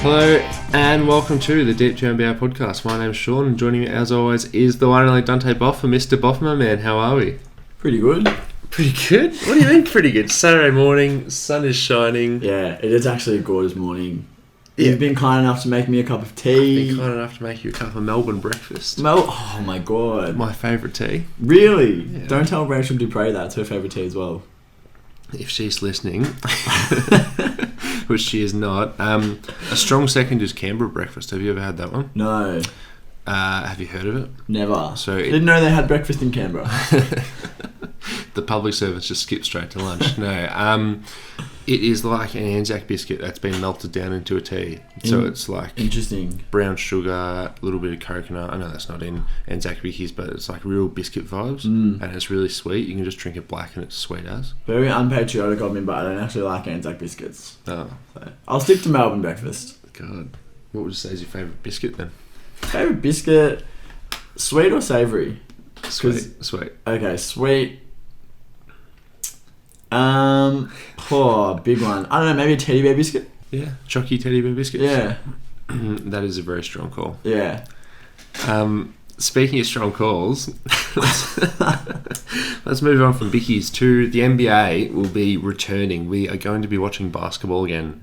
Hello and welcome to the Deep to NBA podcast. My name's Sean and joining me as always is the one and only Dante Boffa. Mr. Boffa, my man, how are we? Pretty good. Pretty good? What do you mean pretty good? Saturday morning, sun is shining. Yeah, it is actually a gorgeous morning. You've been kind enough to make me a cup of tea. I've been kind enough to make you a cup of Melbourne breakfast. Oh my god. My favourite tea. Really? Yeah. Don't tell Rachel Dupre that's her favourite tea as well. If she's listening, which she is not. A strong second is Canberra breakfast. Have you ever had that one? No. Have you heard of it? Never. So didn't know they had breakfast in Canberra. The public service just skipped straight to lunch. No. It is like an Anzac biscuit that's been melted down into a tea. So it's like interesting. Brown sugar, a little bit of coconut. I know that's not in Anzac bickies, but it's like real biscuit vibes. And it's really sweet. You can just drink it black and it's sweet as. Very unpatriotic of me, but I don't actually like Anzac biscuits. Oh. So I'll stick to Melbourne breakfast. God. What would you say is your favourite biscuit then? Favourite biscuit? Sweet or savoury? Sweet. Okay, sweet. Big one. I don't know, maybe a teddy bear biscuit? Yeah, chocky teddy bear biscuits. Yeah. That is a very strong call. Yeah. Speaking of strong calls, let's move on from bickies to the NBA will be returning. We are going to be watching basketball again.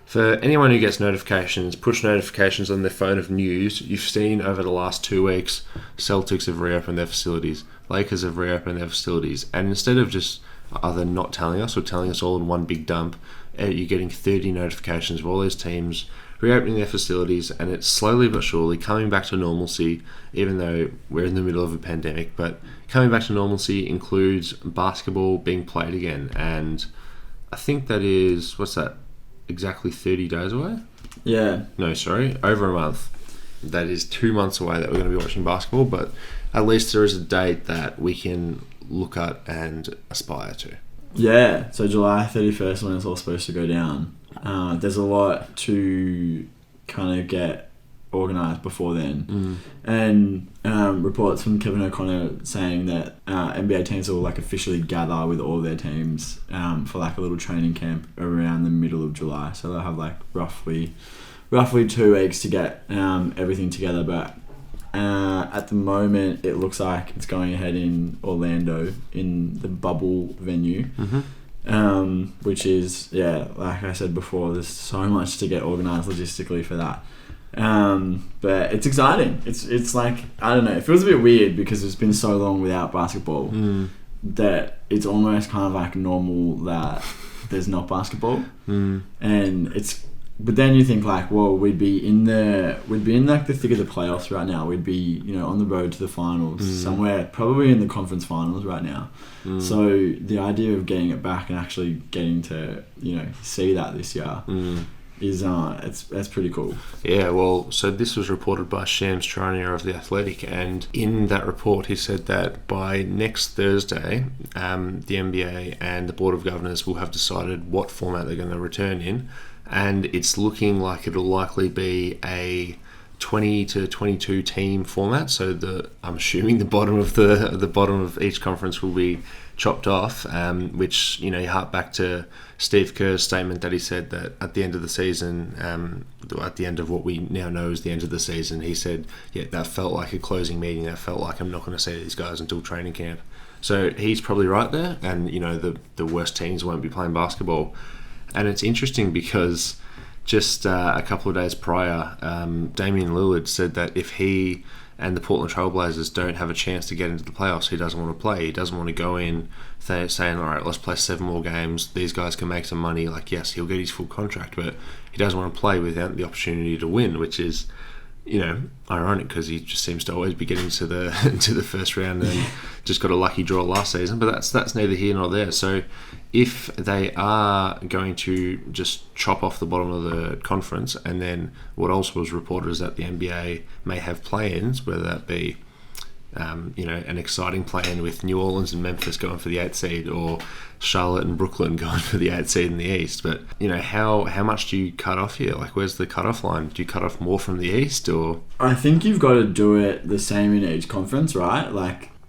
For anyone who gets notifications, push notifications on their phone of news, you've seen over the last 2 weeks, Celtics have reopened their facilities, Lakers have reopened their facilities, and instead of just either not telling us or telling us all in one big dump, you're getting 30 notifications of all those teams reopening their facilities, and it's slowly but surely coming back to normalcy, even though we're in the middle of a pandemic. But coming back to normalcy includes basketball being played again, and I think that is, exactly 30 days away? Yeah. No, sorry, over a month. That is 2 months away that we're going to be watching basketball, but at least there is a date that we can look at and aspire to. Yeah, so July 31st when it's all supposed to go down. There's a lot to kind of get organised before then. And reports from Kevin O'Connor saying that NBA teams will officially gather with all their teams for a little training camp around the middle of July. So they'll have roughly 2 weeks to get everything together, but at the moment it looks like it's going ahead in Orlando in the bubble venue. Which is, like I said before, there's so much to get organised logistically for that. But it's exciting. It's I don't know, it feels a bit weird because it's been so long without basketball that it's almost kind of normal that there's not basketball. But then you think we'd be in the thick of the playoffs right now. We'd be, on the road to the finals, somewhere probably in the conference finals right now. So the idea of getting it back and actually getting to, see that this year is that's pretty cool. Yeah, well, so this was reported by Shams Charania of The Athletic, and in that report he said that by next Thursday, the NBA and the Board of Governors will have decided what format they're going to return in. And it's looking like it'll likely be a 20 to 22 team format. So I'm assuming the bottom of each conference will be chopped off. Which you hark back to Steve Kerr's statement that he said that at the end of the season, at the end of what we now know is the end of the season, he said, that felt like a closing meeting. That felt like I'm not going to see these guys until training camp. So he's probably right there. And the worst teams won't be playing basketball. And it's interesting because just a couple of days prior, Damian Lillard said that if he and the Portland Trailblazers don't have a chance to get into the playoffs, he doesn't want to play. He doesn't want to go in saying, all right, let's play 7 more games. These guys can make some money. Yes, he'll get his full contract, but he doesn't want to play without the opportunity to win, which is, ironic because he just seems to always be getting to the the first round and just got a lucky draw last season. But that's neither here nor there. So if they are going to just chop off the bottom of the conference, and then what also was reported is that the NBA may have play-ins, whether that be an exciting play-in with New Orleans and Memphis going for the 8th seed, or Charlotte and Brooklyn going for the 8th seed in the East. But how much do you cut off here? Where's the cut-off line? Do you cut off more from the East, or? I think you've got to do it the same in each conference, right?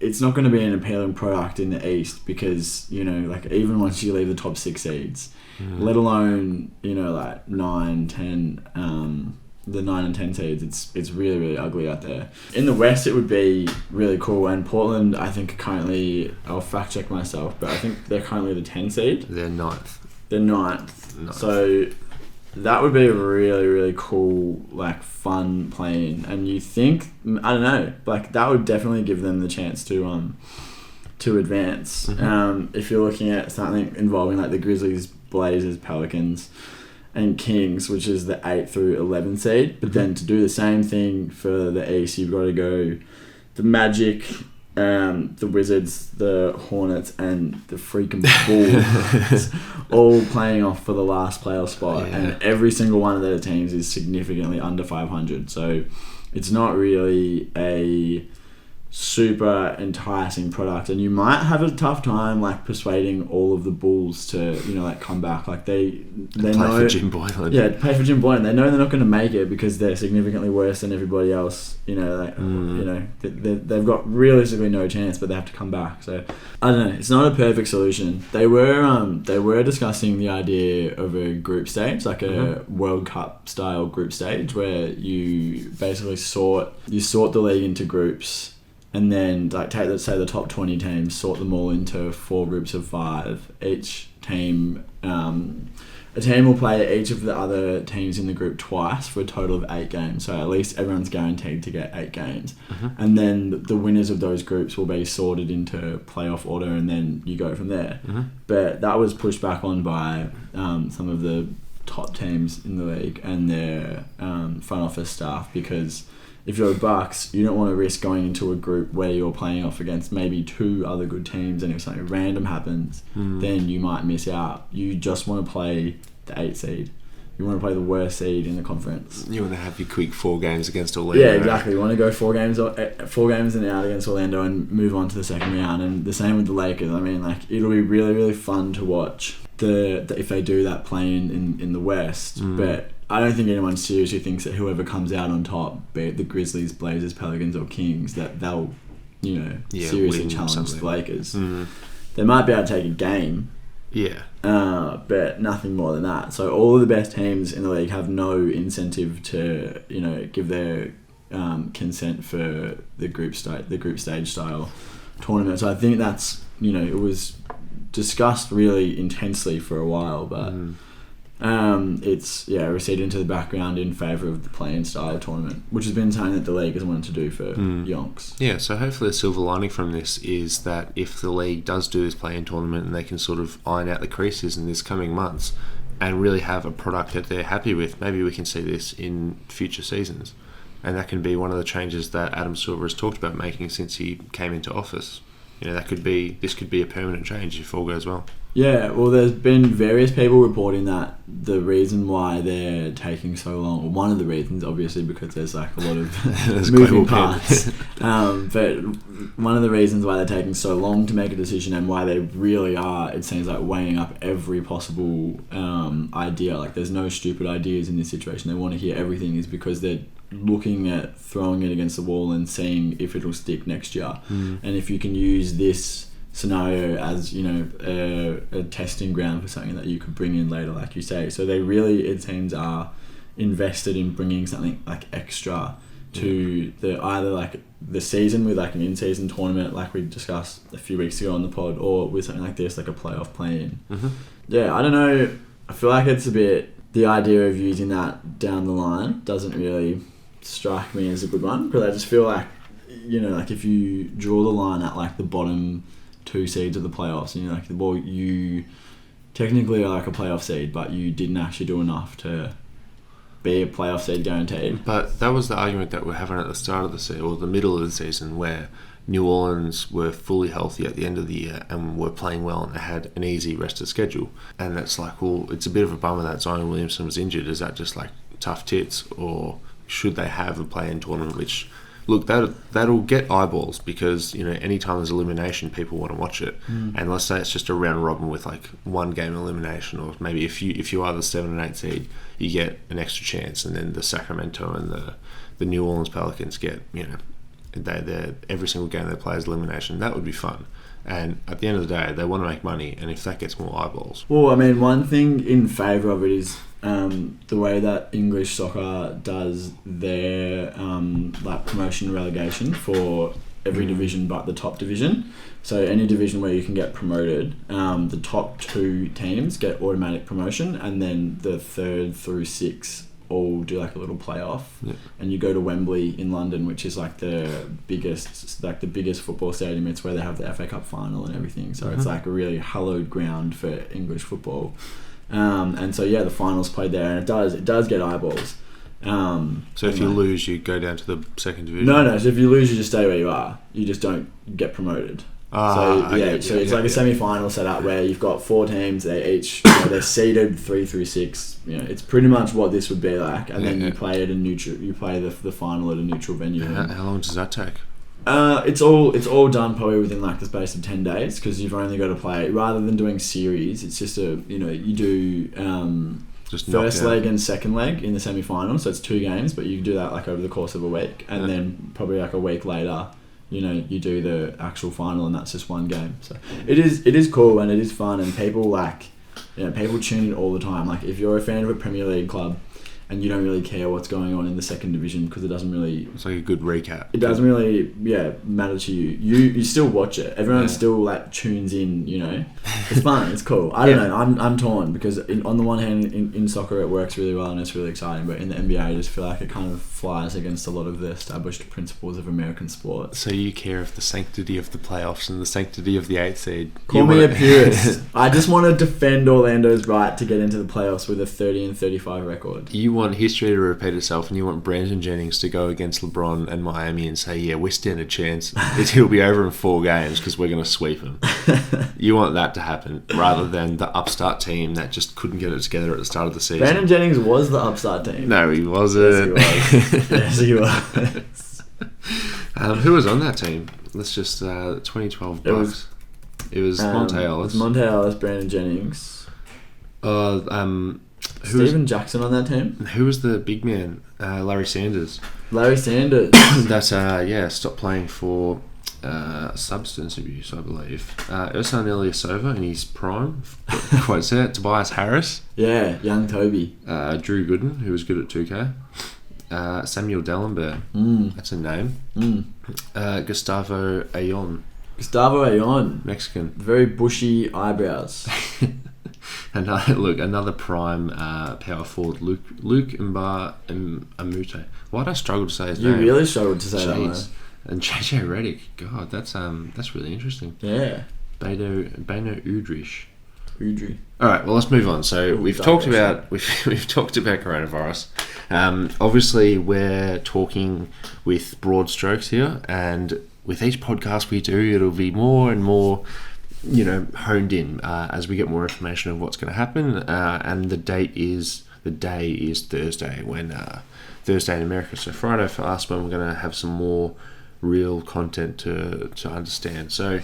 it's not going to be an appealing product in the East because, you know, like even once you leave the top 6 seeds, let alone, you know, like 9, 10, the 9 and 10 seeds, it's really, really ugly out there. In the West, it would be really cool, and Portland, I think, currently, I'll fact check myself, but I think they're currently the 10 seed. They're ninth. They're ninth. So that would be a really, really cool, like, fun play-in. And you think, I don't know, like, that would definitely give them the chance to advance. If you're looking at something involving, like, the Grizzlies, Blazers, Pelicans, and Kings, which is the 8 through 11 seed. But then to do the same thing for the East, you've got to go the Magic, the Wizards, the Hornets, and the freaking Bulls, all playing off for the last playoff spot. Yeah. And every single one of their teams is significantly under 500. So it's not really a super enticing product, and you might have a tough time like persuading all of the Bulls to, you know, like come back. Like they play know for Jim Boylan. Yeah, play for Jim Boylan. They know they're not going to make it because they're significantly worse than everybody else. You know, like you know, they've got realistically no chance, but they have to come back. So I don't know. It's not a perfect solution. They were discussing the idea of a group stage, like a World Cup style group stage, where you basically sort the league into groups. And then, like, take, let's say, the top 20 teams, sort them all into 4 groups of 5. Each team, a team will play each of the other teams in the group twice for a total of 8 games. So at least everyone's guaranteed to get 8 games. And then the winners of those groups will be sorted into playoff order, and then you go from there. But that was pushed back on by some of the top teams in the league and their front office staff, because if you're the Bucks, you don't want to risk going into a group where you're playing off against maybe 2 other good teams, and if something random happens, then you might miss out. You just want to play the 8 seed. You want to play the worst seed in the conference. You want to have your quick 4 games against Orlando. Yeah, exactly. You want to go 4 games and out against Orlando and move on to the second round. And the same with the Lakers. I mean, like, it'll be really, really fun to watch if they do that play-in in the West. But I don't think anyone seriously thinks that whoever comes out on top, be it the Grizzlies, Blazers, Pelicans, or Kings, that they'll, you know, seriously challenge the Lakers. They might be able to take a game, but nothing more than that. So all of the best teams in the league have no incentive to, you know, give their consent for the group stage style tournament. So I think that's, you know, it was discussed really intensely for a while, but. It's receded into the background in favour of the play-in style tournament, which has been something that the league has wanted to do for yonks. Yeah, so hopefully the silver lining from this is that if the league does do this play-in tournament and they can sort of iron out the creases in this coming months and really have a product that they're happy with, maybe we can see this in future seasons. And that can be one of the changes that Adam Silver has talked about making since he came into office. You know, this could be a permanent change if all goes well. Yeah, well, there's been various people reporting that the reason why they're taking so long, or one of the reasons, obviously, because there's like a lot of moving parts, but one of the reasons why they're taking so long to make a decision and why they really are, it seems like, weighing up every possible idea. Like, there's no stupid ideas in this situation. They want to hear everything, is because they're looking at throwing it against the wall and seeing if it'll stick next year. And if you can use this scenario as, you know, a testing ground for something that you could bring in later, like you say. So they really, it seems, are invested in bringing something like extra to either like the season with like an in-season tournament like we discussed a few weeks ago on the pod, or with something like this, like a playoff play-in. Yeah, I don't know. I feel like it's a bit, the idea of using that down the line doesn't really strike me as a good one, because I just feel like, you know, like if you draw the line at like the bottom 2 seeds of the playoffs, and you're like, well, you technically are like a playoff seed, but you didn't actually do enough to be a playoff seed guaranteed. But that was the argument that we're having at the start of the season, or the middle of the season, where New Orleans were fully healthy at the end of the year and were playing well, and they had an easy rest of schedule. And that's like, well, it's a bit of a bummer that Zion Williamson was injured. Is that just like tough tits, or should they have a play-in tournament, which... Look, that'll get eyeballs, because, you know, anytime there's elimination, people want to watch it. And let's say it's just a round robin with like 1 game elimination, or maybe if you are the 7 and 8 seed, you get an extra chance, and then the Sacramento and the New Orleans Pelicans get, you know, every single game they play is elimination. That would be fun. And at the end of the day, they want to make money, and if that gets more eyeballs. Well, I mean, one thing in favour of it is the way that English soccer does their like promotion and relegation for every division but the top division. So any division where you can get promoted, the top 2 teams get automatic promotion, and then the 3rd through 6 all do like a little playoff. Yeah. And you go to Wembley in London, which is like the biggest football stadium. It's where they have the FA Cup final and everything. So it's like a really hallowed ground for English football. And so the finals played there, and it does get eyeballs. So if you lose, you go down to the 2nd division? No. So if you lose, you just stay where you are. You just don't get promoted. So it's like a semi-final setup where you've got 4 teams. They each they're seeded 3 through 6. It's pretty much what this would be like, and then you play at a neutral. You play the final at a neutral venue. How long does that take? It's all done probably within like the space of 10 days, because you've only got to play, rather than doing series. It's just you do just first leg and second leg in the semi-final. So it's 2 games, but you do that like over the course of a week, and then probably like a week later, you do the actual final, and that's just 1 game. So it is cool, and it is fun, and people people tune in all the time. Like if you're a fan of a Premier League club and you don't really care what's going on in the 2nd division, because it doesn't really... It's like a good recap. It doesn't really, matter to you. You still watch it. Everyone still like tunes in. It's fun. It's cool. I don't know. I'm torn, because on the one hand, in soccer it works really well and it's really exciting, but in the NBA I just feel like it kind of flies against a lot of the established principles of American sport. So you care of the sanctity of the playoffs and the sanctity of the 8th seed. Call me a purist. I just want to defend Orlando's right to get into the playoffs with a 30-35 record. You want history to repeat itself, and you want Brandon Jennings to go against LeBron and Miami and say, we stand a chance. He'll be over in 4 games because we're going to sweep him. You want that to happen, rather than the upstart team that just couldn't get it together at the start of the season. Brandon Jennings was the upstart team. No, he wasn't. Yes, he was. Who was on that team? Let's just 2012 Bucks. It was Monte Ellis. Monte Ellis, Brandon Jennings. Steven Jackson on that team. Who was the big man? Larry Sanders. Larry Sanders. That's stopped playing for substance abuse, I believe. Ersan Ilyasova in his prime. Quite sad. Tobias Harris. Yeah, young Toby. Drew Gooden, who was good at 2K. Samuel Dallenberg. That's a name. Gustavo Ayon. Gustavo Ayon. Mexican. Very bushy eyebrows. Another prime power forward, Luke Amute. Why did I struggle to say his name? You really struggled to say that one. And JJ Redick. God, that's really interesting. Yeah. Beno Udrich. Udry. All right, well, let's move on. So we've talked about coronavirus. Obviously, we're talking with broad strokes here, and with each podcast we do, it'll be more and more, honed in as we get more information of what's going to happen. And the day is Thursday, Thursday in America. So Friday for us, when we're going to have some more real content to understand. So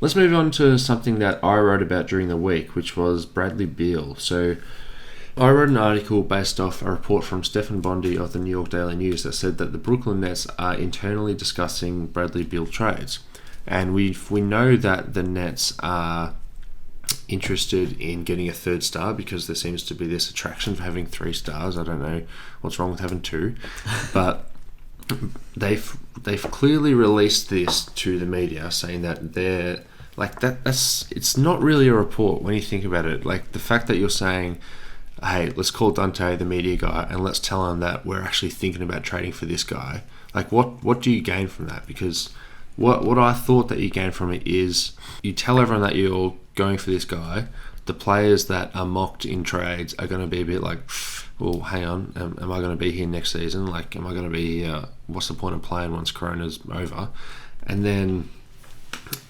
let's move on to something that I wrote about during the week, which was Bradley Beal. So I wrote an article based off a report from Stefan Bondi of the New York Daily News that said that the Brooklyn Nets are internally discussing Bradley Beal trades. And we know that the Nets are interested in getting a 3rd star, because there seems to be this attraction for having 3 stars. I don't know what's wrong with having 2, but they've clearly released this to the media, saying that they're like that's it's not really a report when you think about it. Like the fact that you're saying, hey, let's call Dante, the media guy, and let's tell him that we're actually thinking about trading for this guy. Like what do you gain from that? Because what I thought that you gain from it is you tell everyone that you're going for this guy. The players that are mocked in trades are going to be a bit like, well, hang on, am I going to be here next season? Like, am I going to be here? What's the point of playing once Corona's over? And then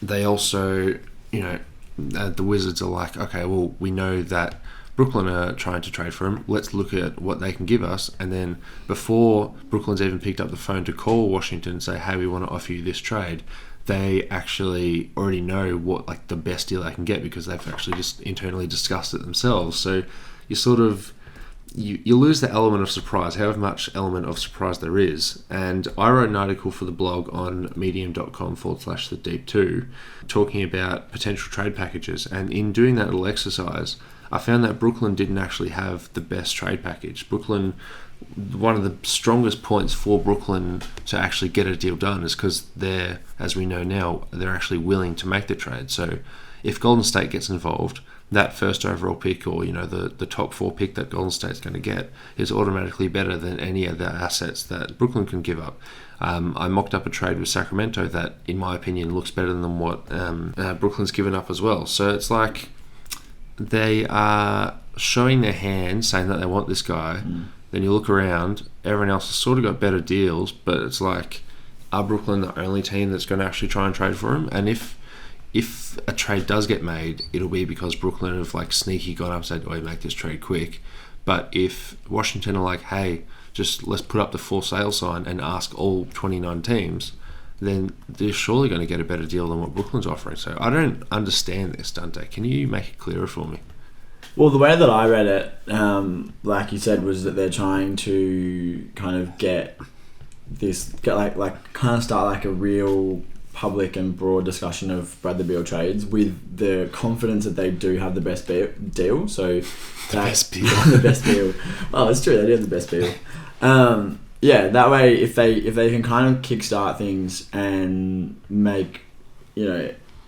they also, the Wizards are like, okay, well, we know that Brooklyn are trying to trade for him. Let's look at what they can give us. And then before Brooklyn's even picked up the phone to call Washington and say, hey, we want to offer you this trade, they actually already know what like the best deal they can get, because they've actually just internally discussed it themselves. So you sort of, you lose the element of surprise, however much element of surprise there is. And I wrote an article for the blog on medium.com/the-deep2 talking about potential trade packages. And in doing that little exercise, I found that Brooklyn didn't actually have the best trade package. Brooklyn, one of the strongest points for Brooklyn to actually get a deal done is because they're, as we know now, they're actually willing to make the trade. So if Golden State gets involved, that first overall pick, or the top 4 pick that Golden State's going to get, is automatically better than any of the assets that Brooklyn can give up. I mocked up a trade with Sacramento that, in my opinion, looks better than what Brooklyn's given up as well. So it's like they are showing their hand, saying that they want this guy. Then you look around, everyone else has sort of got better deals, but it's like, are Brooklyn the only team that's going to actually try and trade for him? And if a trade does get made, it'll be because Brooklyn have like sneaky gone up and said, "Oh, make this trade quick." But if Washington are like, "Hey, just let's put up the for sale sign and ask all 29 teams," then they're surely going to get a better deal than what Brooklyn's offering. So I don't understand this, Dante. Can you make it clearer for me? Well, the way that I read it, like you said, was that they're trying to kind of start like a real public and broad discussion of Bradley Beal trades with the confidence that they do have the best deal. So the best deal. Well, it's true, they do have the best deal. That way, if they can kind of kickstart things and make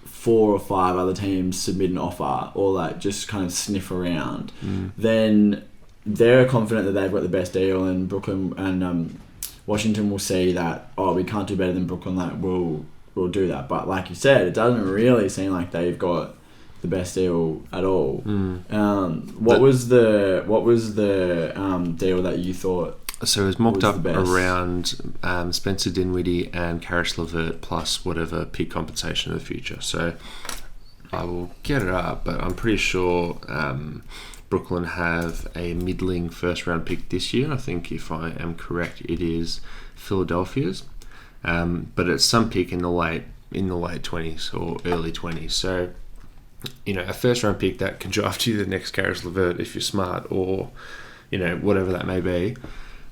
4 or 5 other teams submit an offer, or like just kind of sniff around, then they're confident that they've got the best deal, and Brooklyn and Washington will see that, we can't do better than Brooklyn, like we'll do that. But like you said, it doesn't really seem like they've got the best deal at all. What was the deal that you thought? So it was mocked up around Spencer Dinwiddie and Karis LeVert plus whatever pick compensation in the future. So I will get it up, but I'm pretty sure Brooklyn have a middling first round pick this year. I think, if I am correct, it is Philadelphia's. But it's some pick in the late 20s or early 20s. So, a first round pick that can draft you the next Karis LeVert if you're smart, or whatever that may be.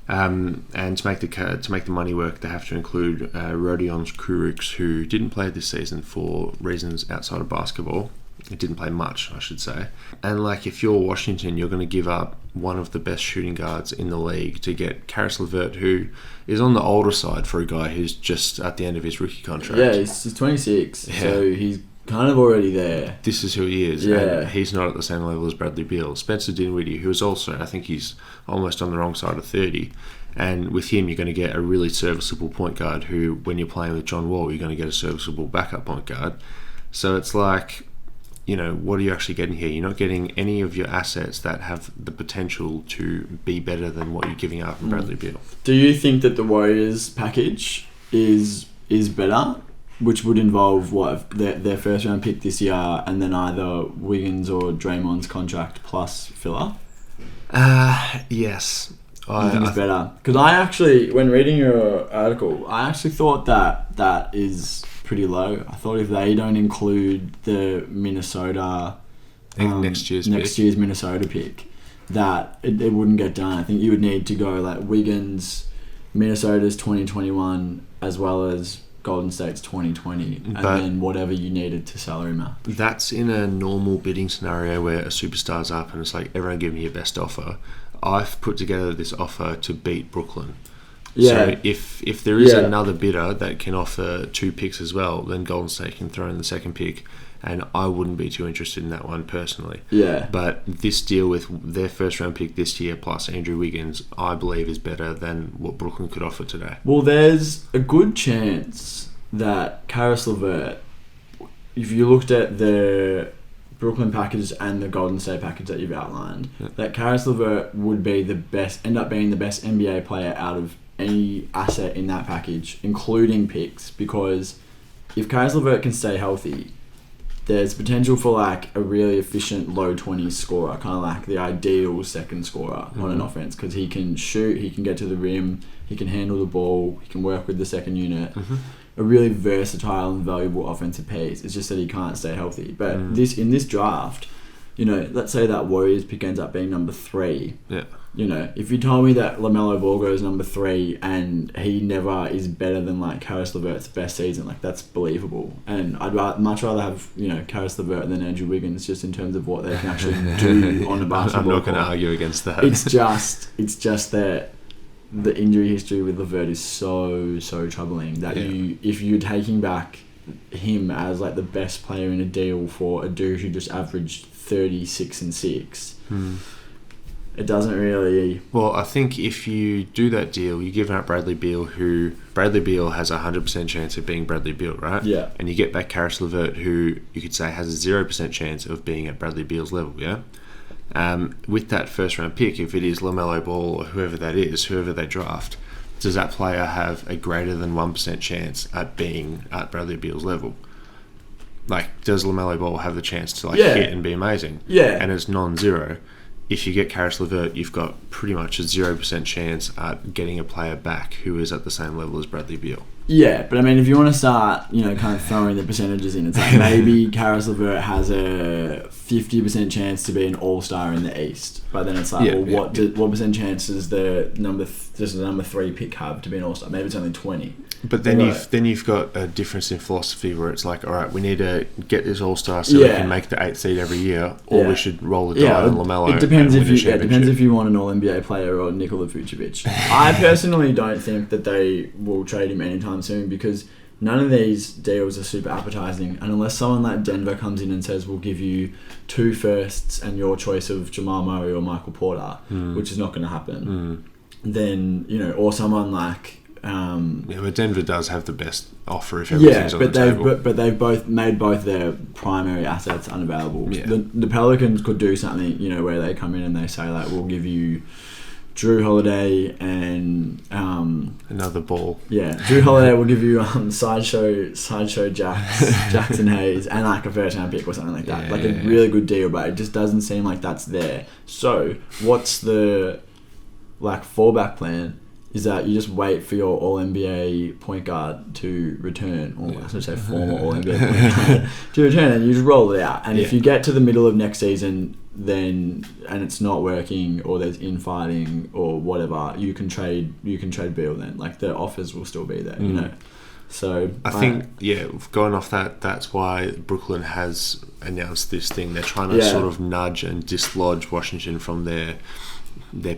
And to make the money work, they have to include Rodion Kurucs, who didn't play this season for reasons outside of basketball. He didn't play much, I should say. And like, if you're Washington, you're going to give up one of the best shooting guards in the league to get Karis LeVert, who is on the older side for a guy who's just at the end of his rookie contract. Yeah, he's 26, so he's kind of already there. This is who he is. Yeah. And he's not at the same level as Bradley Beal. Spencer Dinwiddie, who is also, I think he's almost on the wrong side of 30. And with him, you're going to get a really serviceable point guard who, when you're playing with John Wall, you're going to get a serviceable backup point guard. So it's like, what are you actually getting here? You're not getting any of your assets that have the potential to be better than what you're giving up in Bradley Beal. Do you think that the Warriors package is better, which would involve their first round pick this year, and then either Wiggins or Draymond's contract plus filler? Yes. I think it's better. Because I actually, when reading your article, I actually thought that is pretty low. I thought if they don't include the Minnesota next year's Minnesota pick, that it wouldn't get done. I think you would need to go like Wiggins, Minnesota's 2021, as well as Golden State's 2020, and then whatever you needed to salary match. That's in a normal bidding scenario where a superstar's up and it's like, everyone give me your best offer. I've put together this offer to beat Brooklyn. Yeah. So if there is another bidder that can offer 2 picks as well, then Golden State can throw in the second pick, and I wouldn't be too interested in that one personally. Yeah. But this deal with their first round pick this year plus Andrew Wiggins, I believe is better than what Brooklyn could offer today. Well, there's a good chance that Karis LeVert, if you looked at the Brooklyn package and the Golden State package that you've outlined, that Karis LeVert would be end up being the best NBA player out of any asset in that package, including picks, because if Karis LeVert can stay healthy, there's potential for like a really efficient low 20s scorer, kind of like the ideal second scorer on an offense, because he can shoot, he can get to the rim, he can handle the ball, he can work with the second unit. A really versatile and valuable offensive piece. It's just that he can't stay healthy. But in this draft, you know, let's say that Warriors pick ends up being number 3. Yeah. You know, if you told me that LaMelo Ball goes number 3 and he never is better than like Karis LeVert's best season, like that's believable. And I'd much rather have, you know, Karis LeVert than Andrew Wiggins, just in terms of what they can actually do on the basketball. I'm not going to argue against that. It's just that the injury history with LeVert is so troubling that if you're taking back him as like the best player in a deal for a dude who just averaged 36 and 6. It doesn't really... Well, I think if you do that deal, you give out Bradley Beal, who... Bradley Beal has a 100% chance of being Bradley Beal, right? Yeah. And you get back Karis LeVert, who you could say has a 0% chance of being at Bradley Beal's level, yeah? With that first-round pick, if it is LaMelo Ball or whoever that is, whoever they draft, does that player have a greater than 1% chance at being at Bradley Beal's level? Like, does LaMelo Ball have the chance to hit and be amazing? Yeah. And it's non-zero. If you get Karis LeVert, you've got pretty much a 0% chance at getting a player back who is at the same level as Bradley Beal. Yeah, but I mean, if you want to start, you know, kind of throwing the percentages in, it's like maybe Karis LeVert has a 50% chance to be an all-star in the East. But then it's like, what percent chance does the number 3 pick have to be an all-star? Maybe it's only 20. But then you've got a difference in philosophy where it's like, all right, we need to get this all-star so we can make the 8th seed every year, or we should roll the die on LaMelo. It depends if you want an All-NBA player or Nikola Vucevic. I personally don't think that they will trade him anytime soon, because none of these deals are super appetizing, and unless someone like Denver comes in and says, we'll give you 2 firsts and your choice of Jamal Murray or Michael Porter, which is not going to happen, then, you know, or someone like... but Denver does have the best offer if everything's on the table. But they've both made both their primary assets unavailable. Yeah. The Pelicans could do something, you know, where they come in and they say, like, we'll give you Drew Holiday and another ball. Yeah, Drew Holiday will give you sideshow Jackson Hayes and like a first round pick or something like that. Like a really good deal, but it just doesn't seem like that's there. So what's the fallback plan? Is that you just wait for your All-NBA point guard to return, or I should say former All-NBA point guard to return, and you just roll it out. And if you get to the middle of next season, and it's not working, or there's infighting or whatever, you can trade Beal then. Like, the offers will still be there, you know. So I think going off that, that's why Brooklyn has announced this thing. They're trying to sort of nudge and dislodge Washington from their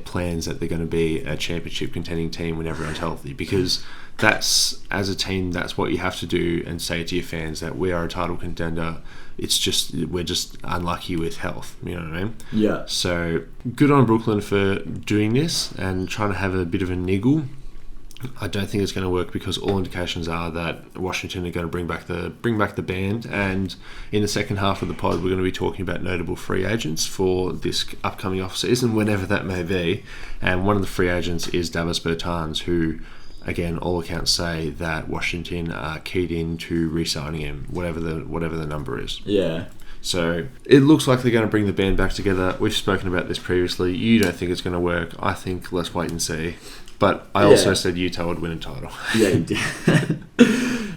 plans that they're going to be a championship contending team when everyone's healthy, because that's, as a team, that's what you have to do and say to your fans, that we are a title contender. It's just, we're just unlucky with health, you know what I mean? Yeah. So good on Brooklyn for doing this and trying to have a bit of a niggle. I don't think it's going to work, because all indications are that Washington are going to bring back the band, and in the second half of the pod we're going to be talking about notable free agents for this upcoming off season, whenever that may be. And one of the free agents is Davis Bertans, who, again, all accounts say that Washington are keyed in to re-signing him, whatever the number is. Yeah. So it looks like they're going to bring the band back together. We've spoken about this previously. You don't think it's going to work. I think let's wait and see. But I also said Utah would win a title. Yeah, you did.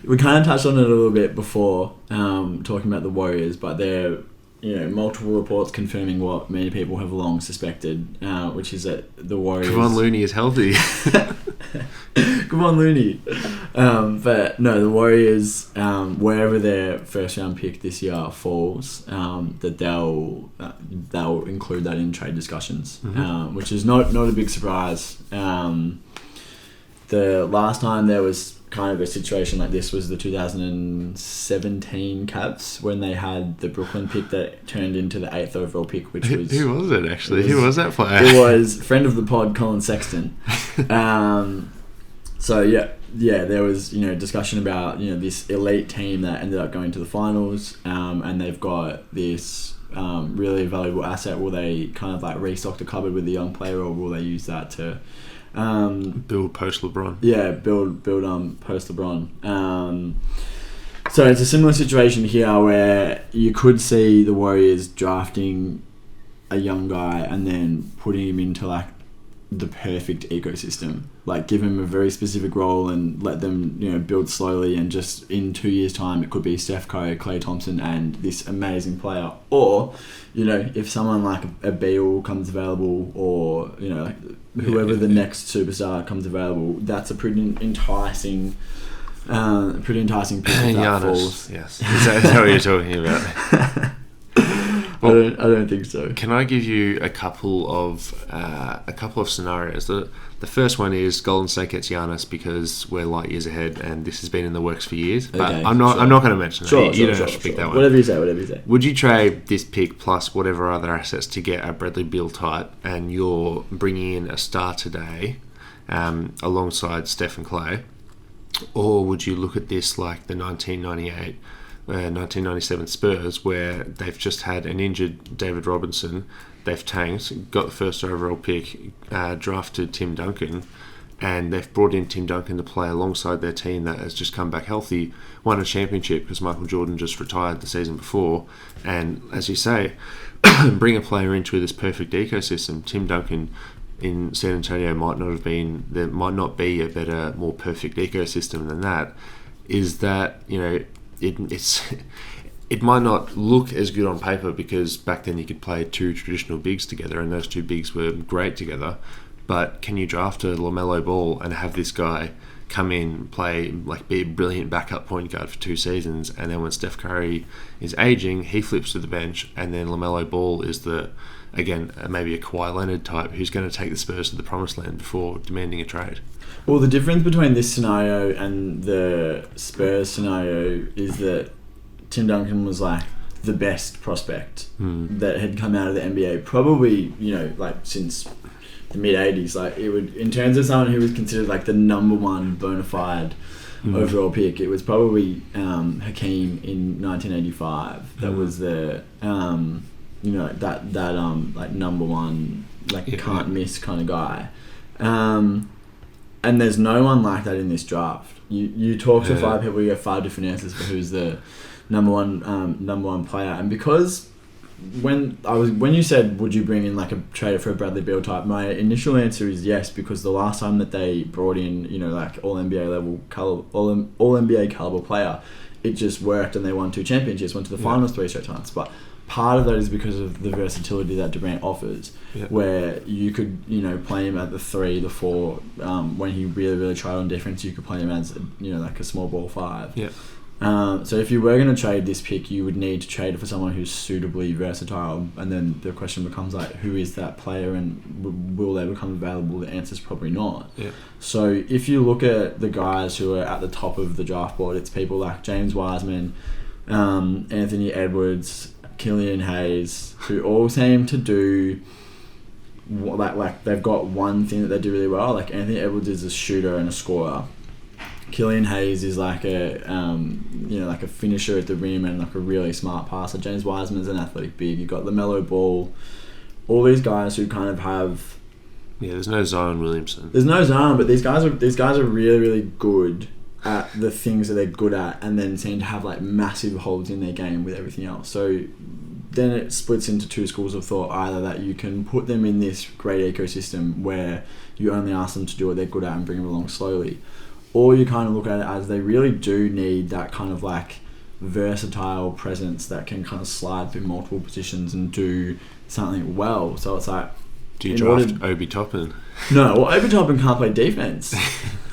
We kind of touched on it a little bit before, talking about the Warriors, but there, you know, multiple reports confirming what many people have long suspected, which is that the Warriors... Kevon Looney is healthy. Come on, Looney. But no, the Warriors, wherever their first round pick this year falls, that they'll include that in trade discussions, which is not a big surprise. The last time there was kind of a situation like this was the 2017 Cavs, when they had the Brooklyn pick that turned into the 8th overall pick, which was... Who was it, actually? Who was that player? It was friend of the pod, Colin Sexton. So there was, you know, discussion about, you know, this elite team that ended up going to the finals, and they've got this really valuable asset. Will they kind of like restock the cupboard with a young player, or will they use that to build post LeBron? Yeah, build post LeBron. So it's a similar situation here, where you could see the Warriors drafting a young guy and then putting him into like the perfect ecosystem. Like, give him a very specific role and let them, build slowly, and just in 2 years' time, it could be Steph Curry, Klay Thompson, and this amazing player. Or, if someone like a Beal comes available, or, whoever the next superstar comes available, that's a pretty enticing pick if that falls. Yes. Is that what you're talking about? Well, I don't think so. Can I give you a couple of scenarios? The first one is Golden State gets Giannis because we're light years ahead, and this has been in the works for years. But okay, I'm not going to mention that. You don't have to pick that one. Whatever you say. Would you trade this pick plus whatever other assets to get a Bradley Beal type, and you're bringing in a star today, alongside Steph and Klay? Or would you look at this like the 1997 Spurs, where they've just had an injured David Robinson, they've tanked, got the first overall pick, drafted Tim Duncan, and they've brought in Tim Duncan to play alongside their team that has just come back healthy, won a championship because Michael Jordan just retired the season before, and as you say, bring a player into this perfect ecosystem. Tim Duncan in San Antonio might not be a better, more perfect ecosystem than that. Is that, it might not look as good on paper because back then you could play two traditional bigs together, and those two bigs were great together. But can you draft a LaMelo Ball and have this guy come in, play, be a brilliant backup point guard for 2 seasons, and then when Steph Curry is aging, he flips to the bench, and then LaMelo Ball is maybe a Kawhi Leonard type who's going to take the Spurs to the promised land before demanding a trade? Well, the difference between this scenario and the Spurs scenario is that Tim Duncan was the best prospect that had come out of the NBA, probably since the mid '80s. It would, in terms of someone who was considered the number one bona fide overall pick, it was probably Hakeem in 1985. That was the number one can't miss kind of guy. And there's no one like that in this draft. You talk to 5 people, you get 5 different answers for who's the number one player. And because when you said would you bring in a trader for a Bradley Beal type, my initial answer is yes, because the last time that they brought in all NBA caliber player, it just worked and they won 2 championships, went to the finals 3 straight times. But part of that is because of the versatility that Durant offers, where you could, play him at the 3, the 4. When he really, really tried on defense, you could play him as, a small ball 5. Yeah. So if you were going to trade this pick, you would need to trade it for someone who's suitably versatile. And then the question becomes who is that player, and will they become available? The answer is probably not. Yeah. So if you look at the guys who are at the top of the draft board, it's people like James Wiseman, Anthony Edwards, Killian Hayes, who all seem to do they've got one thing that they do really well. Anthony Edwards is a shooter and a scorer. Killian Hayes is a finisher at the rim and a really smart passer. James Wiseman's an athletic big. You've got LaMelo Ball. All these guys who kind of have. Yeah, there's no Zion Williamson. There's no Zion, but these guys are really, really good at the things that they're good at, and then seem to have massive holes in their game with everything else. So then it splits into 2 schools of thought. Either that you can put them in this great ecosystem where you only ask them to do what they're good at and bring them along slowly, or you kind of look at it as they really do need that kind of versatile presence that can kind of slide through multiple positions and do something well. So it's do you draft Obi Toppin? No, well, Obi Toppin can't play defense.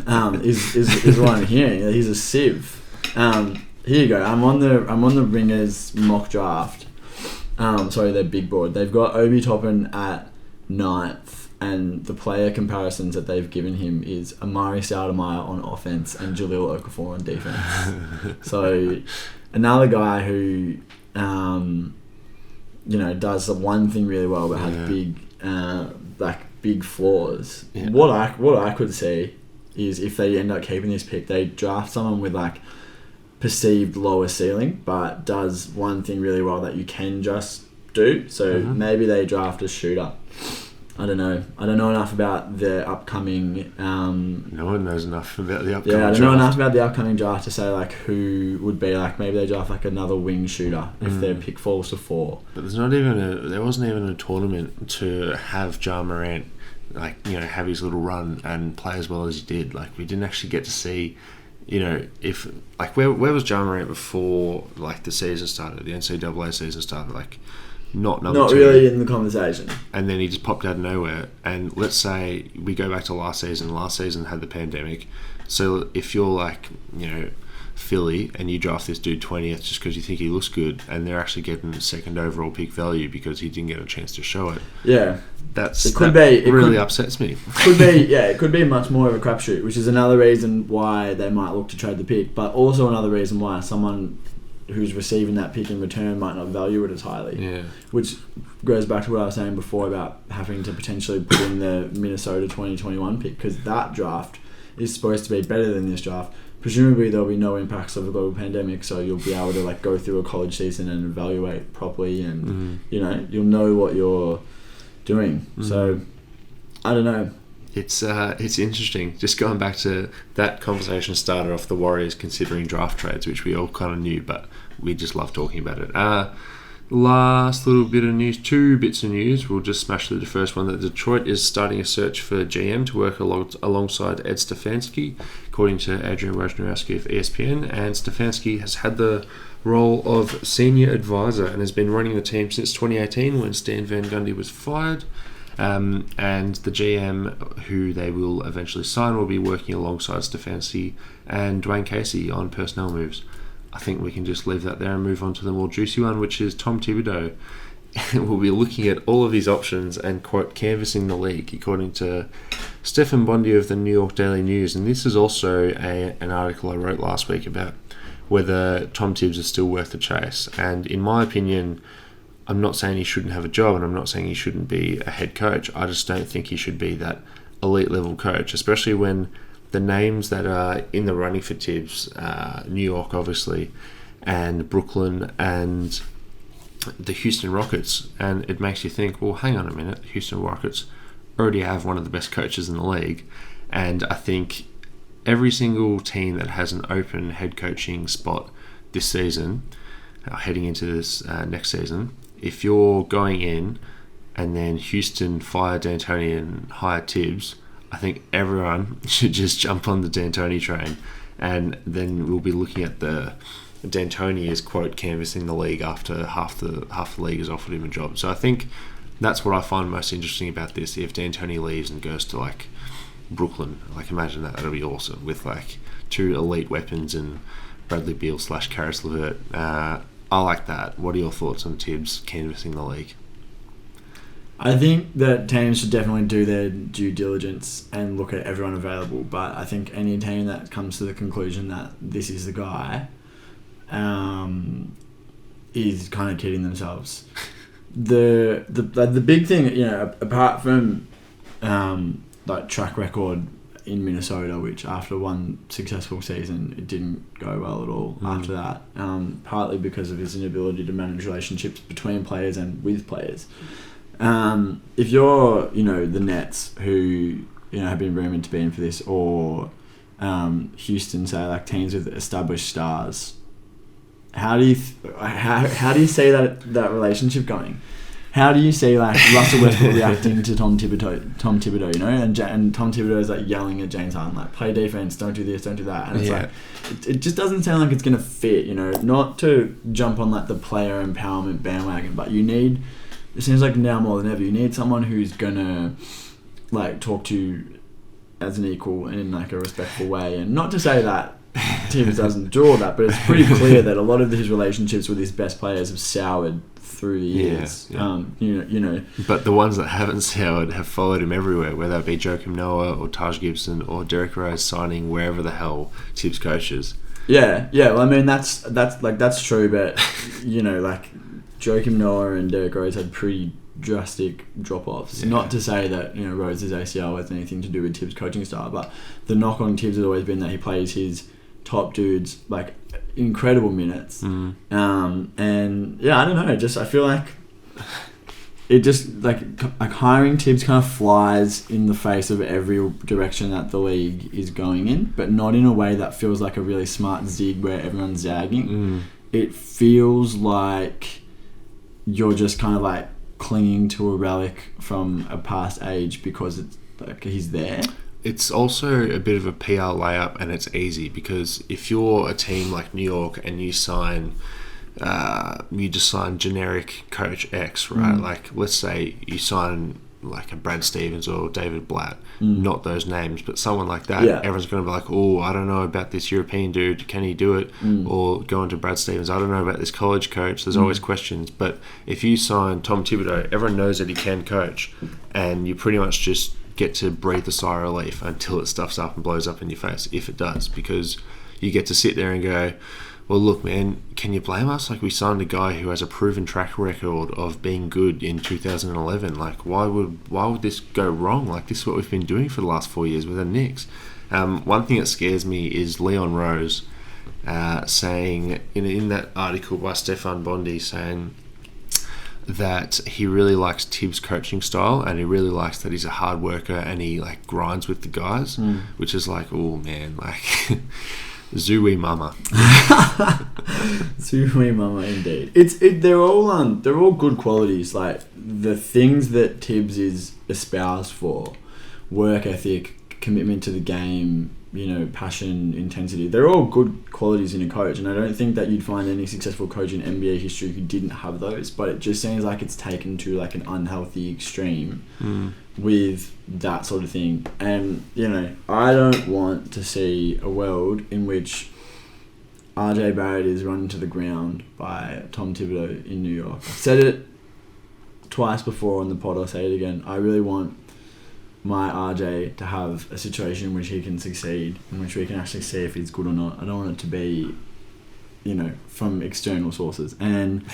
Is what I'm hearing. He's a sieve. Here you go. I'm on the Ringers mock draft. Their big board. They've got Obi Toppin at 9th, and the player comparisons that they've given him is Amari Stoudemire on offense and Jahlil Okafor on defense. So another guy who does the one thing really well but has big flaws. Yeah. What I could see is if they end up keeping this pick, they draft someone with perceived lower ceiling but does one thing really well that you can just do. So maybe they draft a shooter. I don't know enough about the upcoming. No one knows enough about the upcoming. Yeah, I don't know enough about the upcoming draft to say who would be maybe they draft another wing shooter if their pick falls to 4. But there wasn't even a tournament to have Ja Morant like, you know, have his little run and play as well as he did. Like, we didn't actually get to see, you know, if like where was Ja Morant before like the season started, the NCAA season started, like not number 2. Not really in the conversation. And then he just popped out of nowhere. And let's say we go back to last season. Last season had the pandemic. So if you're like, you know, Philly and you draft this dude 20th just because you think he looks good, and they're actually getting second overall pick value because he didn't get a chance to show it. Yeah. It really upsets me. It could be much more of a crapshoot, which is another reason why they might look to trade the pick, but also another reason why someone who's receiving that pick in return might not value it as highly. Yeah. Which goes back to what I was saying before about having to potentially put in the Minnesota 2021 pick, because that draft is supposed to be better than this draft. Presumably there'll be no impacts of a global pandemic, so you'll be able to like go through a college season and evaluate properly, and you know, you'll know what you're doing. So I don't know. It's interesting. Just going back to that conversation started off the Warriors considering draft trades, which we all kind of knew, but we just love talking about it. Last little bit of news, 2 bits of news. We'll just smash through the first one. That Detroit is starting a search for GM to work alongside Ed Stefanski, according to Adrian Wojnarowski of ESPN. And Stefanski has had the role of senior advisor and has been running the team since 2018 when Stan Van Gundy was fired. And the GM, who they will eventually sign, will be working alongside Stefanski and Dwayne Casey on personnel moves. I think we can just leave that there and move on to the more juicy one, which is Tom Thibodeau. We'll be looking at all of these options and, quote, canvassing the league, according to Stefan Bondi of the New York Daily News. And this is also an article I wrote last week about whether Tom Thibs is still worth the chase. And in my opinion, I'm not saying he shouldn't have a job, and I'm not saying he shouldn't be a head coach. I just don't think he should be that elite level coach, especially when the names that are in the running for Thibs, New York obviously, and Brooklyn and the Houston Rockets. And it makes you think, well, hang on a minute, Houston Rockets already have one of the best coaches in the league. And I think every single team that has an open head coaching spot this season, heading into this next season, if you're going in and then Houston fire D'Antoni and hire Thibs, I think everyone should just jump on the D'Antoni train, and then we'll be looking at the D'Antoni as, quote, canvassing the league after half the league has offered him a job. So I think that's what I find most interesting about this. If D'Antoni leaves and goes to like Brooklyn, like imagine that'll be awesome with like 2 elite weapons and Bradley Beal / Karis LeVert. I like that. What are your thoughts on Thibs canvassing the league? I think that teams should definitely do their due diligence and look at everyone available, but I think any team that comes to the conclusion that this is the guy is kind of kidding themselves. The big thing, you know, apart from like track record in Minnesota, which after one successful season it didn't go well at all after that, partly because of his inability to manage relationships between players and with players. If you're, you know, the Nets, who, you know, have been rumoured to be in for this, or Houston, say, like teams with established stars, how do you see that relationship going? How do you see like Russell Westbrook reacting to Tom Thibodeau, you know, and Tom Thibodeau is like yelling at James Harden, like, play defense, don't do this, don't do that, and it's like it just doesn't sound like it's gonna fit, you know. Not to jump on like the player empowerment bandwagon, but it seems like now more than ever, you need someone who's gonna like talk to you as an equal and in like a respectful way. And not to say that Thibs doesn't do all that, but it's pretty clear that a lot of his relationships with his best players have soured through the years. You know. But the ones that haven't soured have followed him everywhere, whether it be Joakim Noah or Taj Gibson or Derrick Rose signing wherever the hell Thibs coaches. Yeah. Well, I mean that's true, but you know, like Joakim Noah and Derrick Rose had pretty drastic drop-offs. Yeah. Not to say that, you know, Rose's ACL has anything to do with Thibs' coaching style, but the knock on Thibs has always been that he plays his top dudes like incredible minutes. And yeah, I don't know. I feel like it just like hiring Thibs kind of flies in the face of every direction that the league is going in, but not in a way that feels like a really smart zig where everyone's zagging. It feels like you're just kind of like clinging to a relic from a past age because like he's there. It's also a bit of a PR layup, and it's easy because if you're a team like New York and you just sign generic coach X, right? Like, let's say you sign like a Brad Stevens or David Blatt, not those names, but someone like that. Yeah. Everyone's going to be like, oh, I don't know about this European dude. Can he do it? Or go into Brad Stevens. I don't know about this college coach. There's always questions. But if you sign Tom Thibodeau, everyone knows that he can coach, and you pretty much just get to breathe a sigh of relief until it stuffs up and blows up in your face, if it does, because you get to sit there and go, well, look, man, can you blame us? Like, we signed a guy who has a proven track record of being good in 2011. Like, why would this go wrong? Like, this is what we've been doing for the last 4 years with the Knicks. One thing that scares me is Leon Rose saying, in that article by Stefan Bondi, saying that he really likes Thibs' coaching style, and he really likes that he's a hard worker and he like grinds with the guys, which is like, oh man, like Zooey mama. Zooey mama, indeed. They're all good qualities. Like the things that Thibs is espoused for, work ethic, commitment to the game, passion, intensity. They're all good qualities in a coach, and I don't think that you'd find any successful coach in NBA history who didn't have those, but it just seems like it's taken to like an unhealthy extreme with that sort of thing. And I don't want to see a world in which RJ Barrett is run into the ground by Tom Thibodeau in New York. I've said it twice before on the pod, I'll say it again. I really want my RJ to have a situation in which he can succeed, in which we can actually see if he's good or not. I don't want it to be, from external sources. And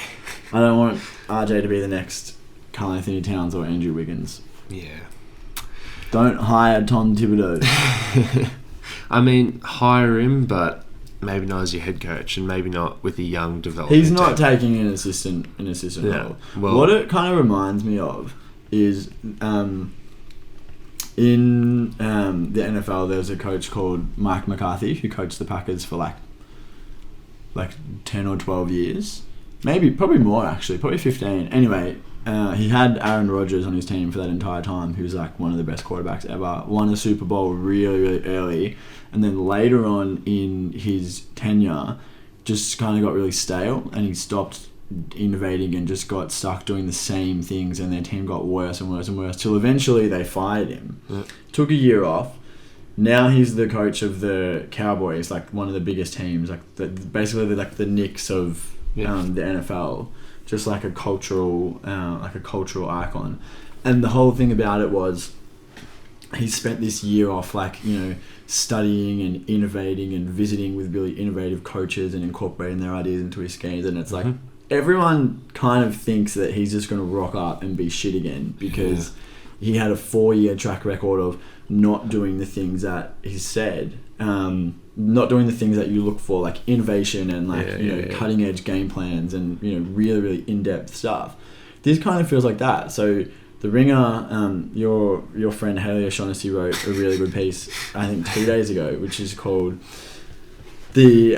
I don't want RJ to be the next Karl Anthony Towns or Andrew Wiggins. Yeah. Don't hire Tom Thibodeau. I mean, hire him, but maybe not as your head coach, and maybe not with a young development. He's not taking an assistant role. Well, what it kind of reminds me of is in the NFL, there's a coach called Mike McCarthy who coached the Packers for like 10 or 12 years. Probably more actually, probably 15. Anyway, he had Aaron Rodgers on his team for that entire time, who was like one of the best quarterbacks ever. Won a Super Bowl really, really early. And then later on in his tenure, just kind of got really stale, and he stopped innovating and just got stuck doing the same things, and their team got worse and worse and worse till eventually they fired him. Took a year off. Now he's the coach of the Cowboys, like one of the biggest teams, basically like the Knicks of the NFL, just like a cultural icon. And the whole thing about it was he spent this year off studying and innovating and visiting with really innovative coaches and incorporating their ideas into his schemes, and it's like everyone kind of thinks that he's just going to rock up and be shit again because he had a 4-year track record of not doing the things that he said, not doing the things that you look for, like innovation and cutting edge game plans and really, really in-depth stuff. This kind of feels like that. So The Ringer, your friend Haley O'Shaughnessy wrote a really good piece, I think 2 days ago, which is called the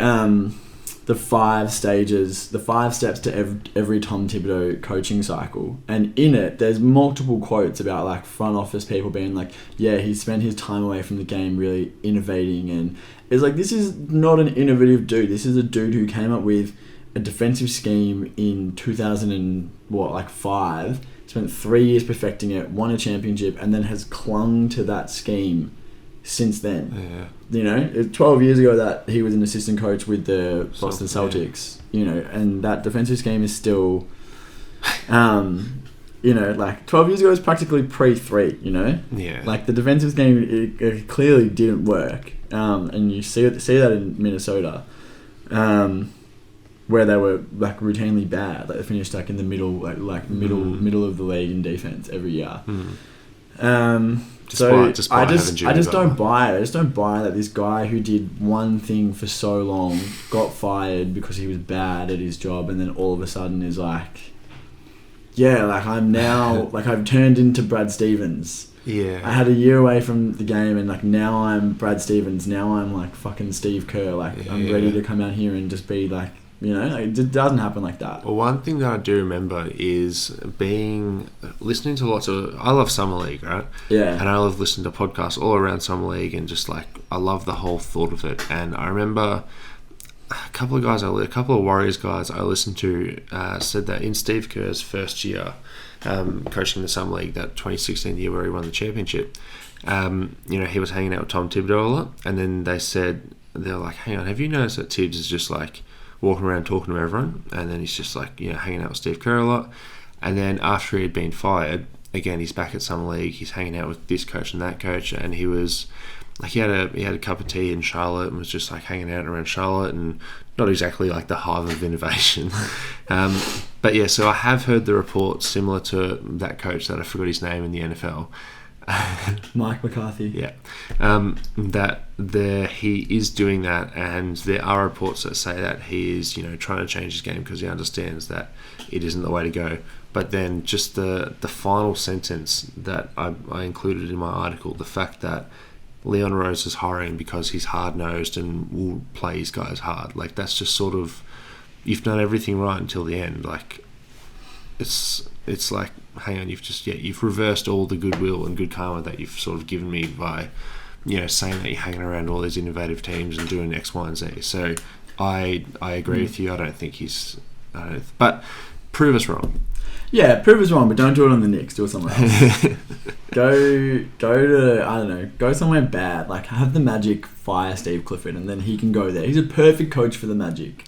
5 stages, the 5 steps to every Tom Thibodeau coaching cycle. And in it, there's multiple quotes about like front office people being like, yeah, he spent his time away from the game really innovating. And it's like, this is not an innovative dude. This is a dude who came up with a defensive scheme in 2005, spent 3 years perfecting it, won a championship, and then has clung to that scheme since then. It's 12 years ago that he was an assistant coach with the Boston Celtics, and that defensive scheme is still, 12 years ago is practically pre-3, Like the defensive scheme, it clearly didn't work. And you see that in Minnesota, where they were like routinely bad. Like they finished like in the middle, middle of the league in defense every year. I just don't buy it. I just don't buy that this guy who did one thing for so long got fired because he was bad at his job, and then all of a sudden is like, I'm now I've turned into Brad Stevens. Yeah. I had a year away from the game, and now I'm Brad Stevens. Now I'm like fucking Steve Kerr. I'm ready to come out here and just be like You know, like, it doesn't happen like that. Well, one thing that I do remember is listening to lots of... I love Summer League, right? Yeah. And I love listening to podcasts all around Summer League, and just like, I love the whole thought of it. And I remember a couple of Warriors guys I listened to said that in Steve Kerr's first year coaching the Summer League, that 2016 year where he won the championship, he was hanging out with Tom Thibodeau a lot, and then they're like, hang on, have you noticed that Thibs is just like walking around talking to everyone, and then he's just like, hanging out with Steve Kerr a lot. And then after he had been fired, again, he's back at Summer League, he's hanging out with this coach and that coach, and he was like, he had a cup of tea in Charlotte and was just like hanging out around Charlotte, and not exactly like the hive of innovation. But yeah, so I have heard the report similar to that coach that I forgot his name in the NFL. Mike McCarthy. Yeah. That he is doing that, and there are reports that say that he is, trying to change his game because he understands that it isn't the way to go. But then just the final sentence that I included in my article, the fact that Leon Rose is hiring because he's hard-nosed and will play his guys hard. Like, that's just sort of, you've done everything right until the end. Like, it's like, hang on, you've reversed all the goodwill and good karma that you've sort of given me by, saying that you're hanging around all these innovative teams and doing X, Y, and Z. So I agree with you. I don't think but prove us wrong. Yeah, prove us wrong, but don't do it on the Knicks. Do it somewhere else. Go to, I don't know, go somewhere bad. Like, have the Magic fire Steve Clifford, and then he can go there. He's a perfect coach for the Magic.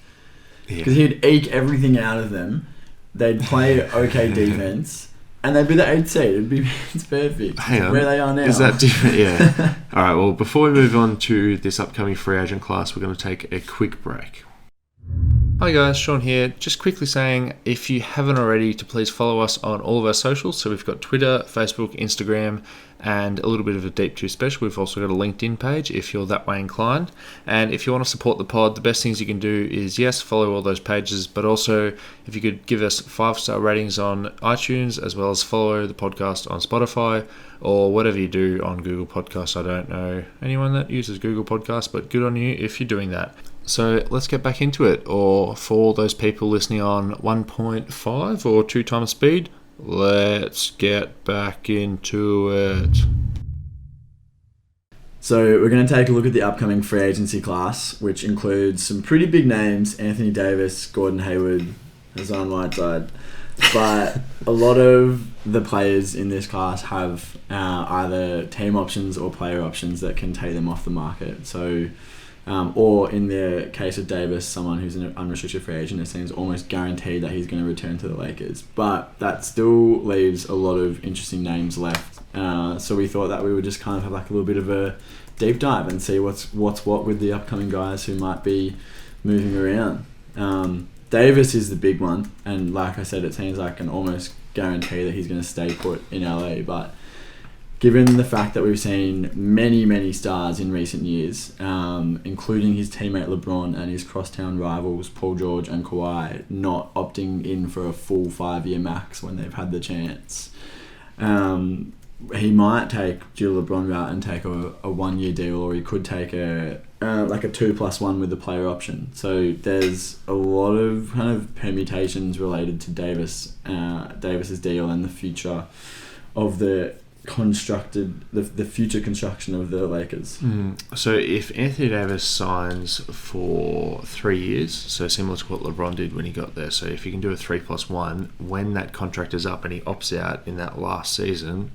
Because he'd eke everything out of them. They'd play okay defense, and they'd be the 8th seed. It's perfect. Hang on. Where they are now. Is that different? Yeah. All right, well, before we move on to this upcoming free agent class, we're going to take a quick break. Hi guys, Sean here. Just quickly saying, if you haven't already, to please follow us on all of our socials. So we've got Twitter, Facebook, Instagram, and a little bit of a Deep 2 special. We've also got a LinkedIn page if you're that way inclined. And if you want to support the pod, the best things you can do is, yes, follow all those pages, but also if you could give us 5-star ratings on iTunes, as well as follow the podcast on Spotify or whatever you do on Google Podcasts. I don't know anyone that uses Google Podcasts, but good on you if you're doing that. So let's get back into it. Or for all those people listening on 1.5 or 2 times speed, let's get back into it. So we're going to take a look at the upcoming free agency class, which includes some pretty big names: Anthony Davis, Gordon Hayward, Hassan Whiteside. But a lot of the players in this class have either team options or player options that can take them off the market. So, or in the case of Davis, someone who's an unrestricted free agent, it seems almost guaranteed that he's going to return to the Lakers. But that still leaves a lot of interesting names left. So we thought that we would just kind of have like a little bit of a deep dive and see what's what with the upcoming guys who might be moving around. Davis is the big one, and like I said, it seems like an almost guarantee that he's going to stay put in LA. But given the fact that we've seen many stars in recent years, including his teammate LeBron and his crosstown rivals Paul George and Kawhi, not opting in for a full 5-year max when they've had the chance, he might take the LeBron route and take a 1-year deal, or he could take a 2+1 with the player option. So there's a lot of kind of permutations related to Davis's deal and the future of the future construction of the Lakers. So if Anthony Davis signs for 3 years, so similar to what LeBron did when he got there, so if he can do a 3+1, when that contract is up and he opts out in that last season,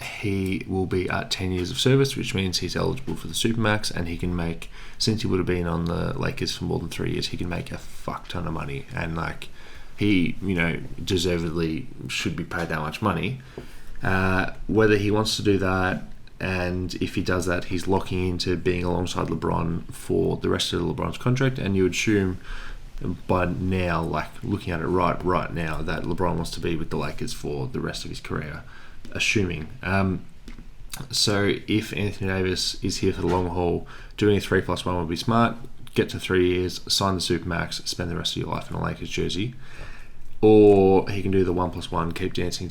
he will be at 10 years of service, which means he's eligible for the Supermax, and he can make, since he would have been on the Lakers for more than 3 years, he can make a fuck ton of money, and like he, deservedly should be paid that much money. Whether he wants to do that, and if he does that, he's locking into being alongside LeBron for the rest of LeBron's contract, and you would assume by now, like looking at it right now, that LeBron wants to be with the Lakers for the rest of his career, assuming. So if Anthony Davis is here for the long haul, doing a 3+1 would be smart. Get to 3 years, sign the Supermax, spend the rest of your life in a Lakers jersey. Or he can do the 1+1, keep dancing.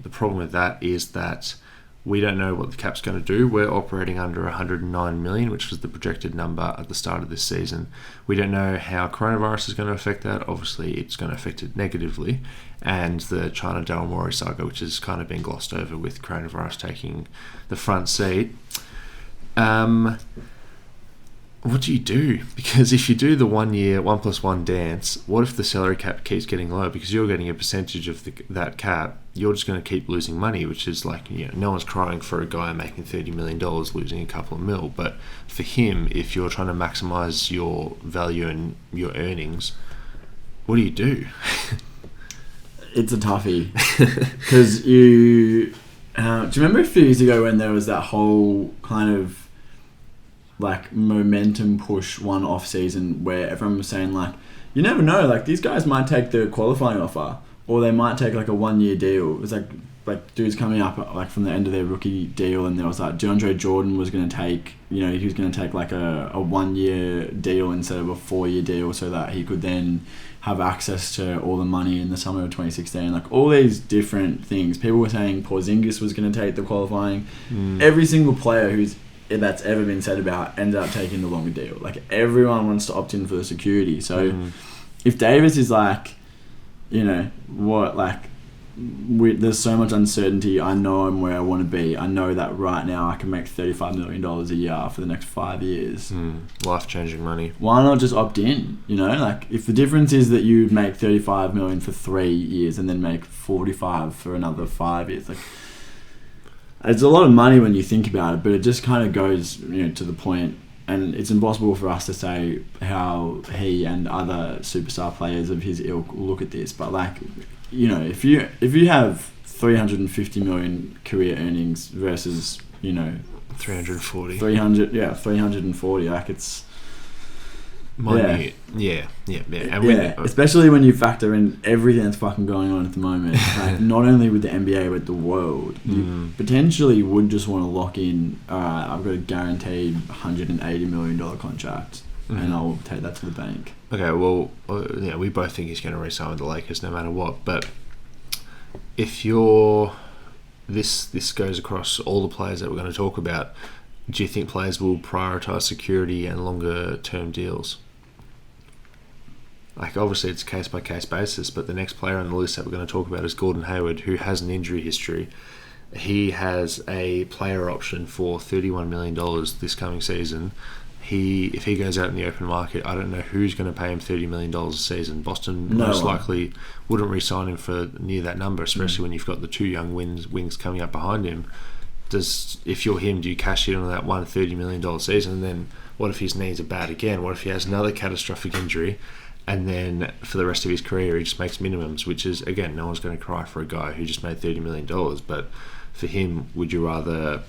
The problem with that is that We don't know what the cap's going to do. We're operating under 109 million, which was the projected number at the start of this season. We don't know how coronavirus is going to affect that. Obviously, it's going to affect it negatively. And the China Daryl Morey saga, which has kind of been glossed over with coronavirus taking the front seat. What do you do? Because if you do the 1 year 1+1 dance, what if the salary cap keeps getting low? Because you're getting a percentage of that cap, you're just going to keep losing money, which is like, no one's crying for a guy making $30 million losing a couple of mil. But for him, if you're trying to maximize your value and your earnings, what do you do? It's a toughie. Because do you remember a few years ago when there was that whole kind of like momentum push one off season where everyone was saying like, you never know, like these guys might take the qualifying offer or they might take like a 1 year deal. It was like dudes coming up like from the end of their rookie deal, and there was like DeAndre Jordan was going to take, he was going to take like a 1 year deal instead of a 4 year deal so that he could then have access to all the money in the summer of 2016. Like all these different things. People were saying Porzingis was going to take the qualifying. Every single player that's ever been said about ended up taking the longer deal. Like everyone wants to opt in for the security. So if Davis is like, there's so much uncertainty. I know I'm where I want to be. I know that right now I can make $35 million a year for the next 5 years. Life-changing money. Why not just opt in? Like if the difference is that you make $35 million for 3 years and then make $45 for another 5 years, like it's a lot of money when you think about it, but it just kind of goes, to the point, and it's impossible for us to say how he and other superstar players of his ilk look at this. But like, if you have 350 million career earnings versus 340, 340, like it's money. Yeah. And especially when you factor in everything that's fucking going on at the moment, like not only with the NBA but the world. You potentially would just want to lock in, alright, I've got a guaranteed $180 million contract and I'll take that to the bank. Okay, well, we both think he's going to re-sign with the Lakers no matter what, but if this goes across all the players that we're going to talk about, do you think players will prioritise security and longer term deals? Like obviously it's a case by case basis, but the next player on the list that we're going to talk about is Gordon Hayward, who has an injury history. He has a player option for $31 million this coming season. If he goes out in the open market, I don't know who's going to pay him $30 million a season. Boston most likely wouldn't re-sign him for near that number, especially when you've got the two young wings coming up behind him. If you're him, do you cash in on that one $30 million season? And then what if his knees are bad again? What if he has another catastrophic injury? And then for the rest of his career, he just makes minimums, which is, again, no one's going to cry for a guy who just made $30 million. But for him, would you rather,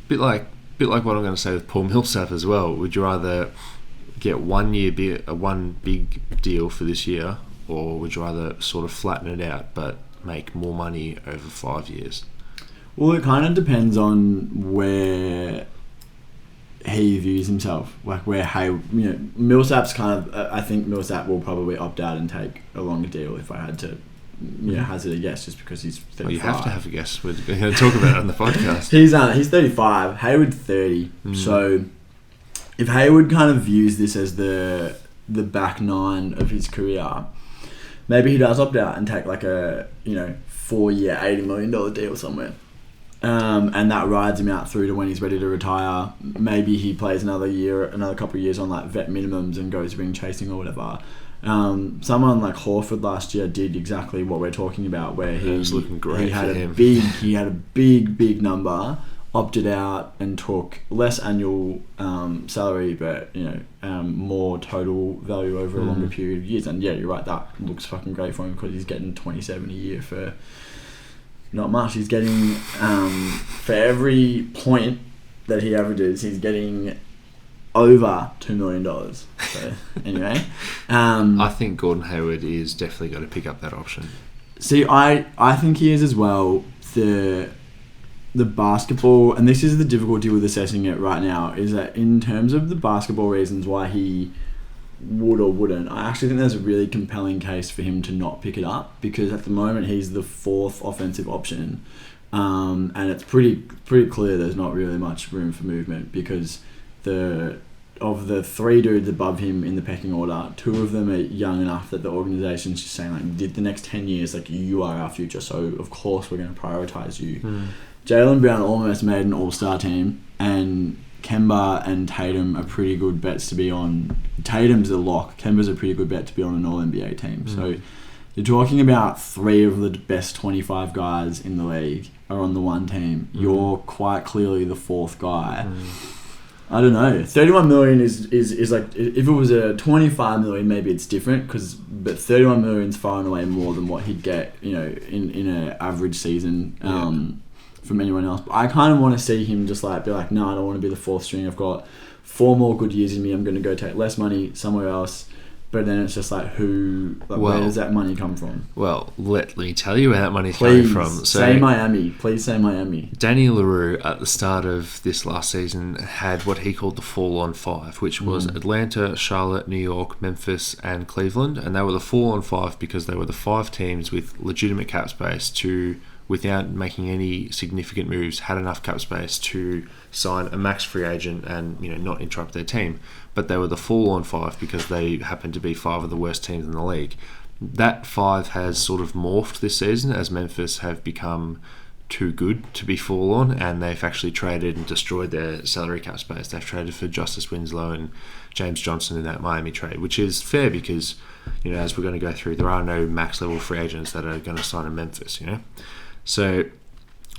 bit like what I'm going to say with Paul Millsap as well, would you rather get one big deal for this year, or would you rather sort of flatten it out but make more money over 5 years? Well, it kind of depends on where he views himself, like where Millsap's kind of. I think Millsap will probably opt out and take a longer deal if I had to, hazard a guess, just because he's 35. Well, you have to have a guess. We're going to talk about it on the podcast. He's 35. Hayward 30. So if Hayward kind of views this as the back nine of his career, maybe he does opt out and take like a 4 year $80 million deal somewhere. And that rides him out through to when he's ready to retire. Maybe he plays another couple of years on like vet minimums and goes ring chasing or whatever. Someone like Horford last year did exactly what we're talking about, where he was looking great. He had a big number, opted out and took less annual salary, but more total value over a longer period of years. And yeah, you're right, that looks fucking great for him because he's getting $27 a year for not much. He's getting for every point that he averages, he's getting over $2 million. So anyway, I think Gordon Hayward is definitely got to pick up that option. See, I think he is as well. The basketball, and this is the difficulty with assessing it right now, is that in terms of the basketball reasons why he would or wouldn't, I actually think there's a really compelling case for him to not pick it up, because at the moment he's the fourth offensive option and it's pretty clear there's not really much room for movement because of the 3 dudes above him in the pecking order, 2 of them are young enough that the organisation's just saying, like, the next 10 years, like, you are our future, so of course we're going to prioritise you. Jaylen Brown almost made an all-star team, and Kemba and Tatum are pretty good bets to be on. Tatum's a lock. Kemba's a pretty good bet to be on an All-NBA team. So you're talking about 3 of the best 25 guys in the league are on the one team. You're quite clearly the 4th guy. I don't know. 31 million is like, if it was a 25 million, maybe it's different. But 31 million is far and away more than what he'd get, in an average season from anyone else. But I kind of want to see him just like be like, no, I don't want to be the 4th string. I've got 4 more good years in me. I'm going to go take less money somewhere else. But then it's just like, where does that money come from? Well, let me tell you where that money's coming from. So, say Miami. Please say Miami. Danny LaRue, at the start of this last season, had what he called the fall-on 5, which was Atlanta, Charlotte, New York, Memphis, and Cleveland. And they were the fall-on 5 because they were the 5 teams with legitimate cap space to, without making any significant moves, had enough cap space to sign a max free agent and not interrupt their team. But they were the fall-on 5 because they happened to be 5 of the worst teams in the league. That 5 has sort of morphed this season as Memphis have become too good to be fall-on, and they've actually traded and destroyed their salary cap space. They've traded for Justice Winslow and James Johnson in that Miami trade, which is fair because, as we're going to go through, there are no max-level free agents that are going to sign in Memphis, So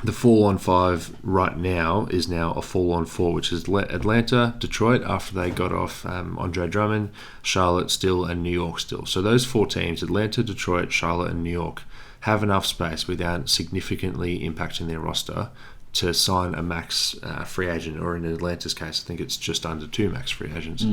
the fall-on 5 right now is now a fall-on 4, which is Atlanta, Detroit after they got off Andre Drummond, Charlotte still, and New York still. So those 4 teams, Atlanta, Detroit, Charlotte, and New York, have enough space without significantly impacting their roster to sign a max free agent, or in Atlanta's case, I think it's just under 2 max free agents.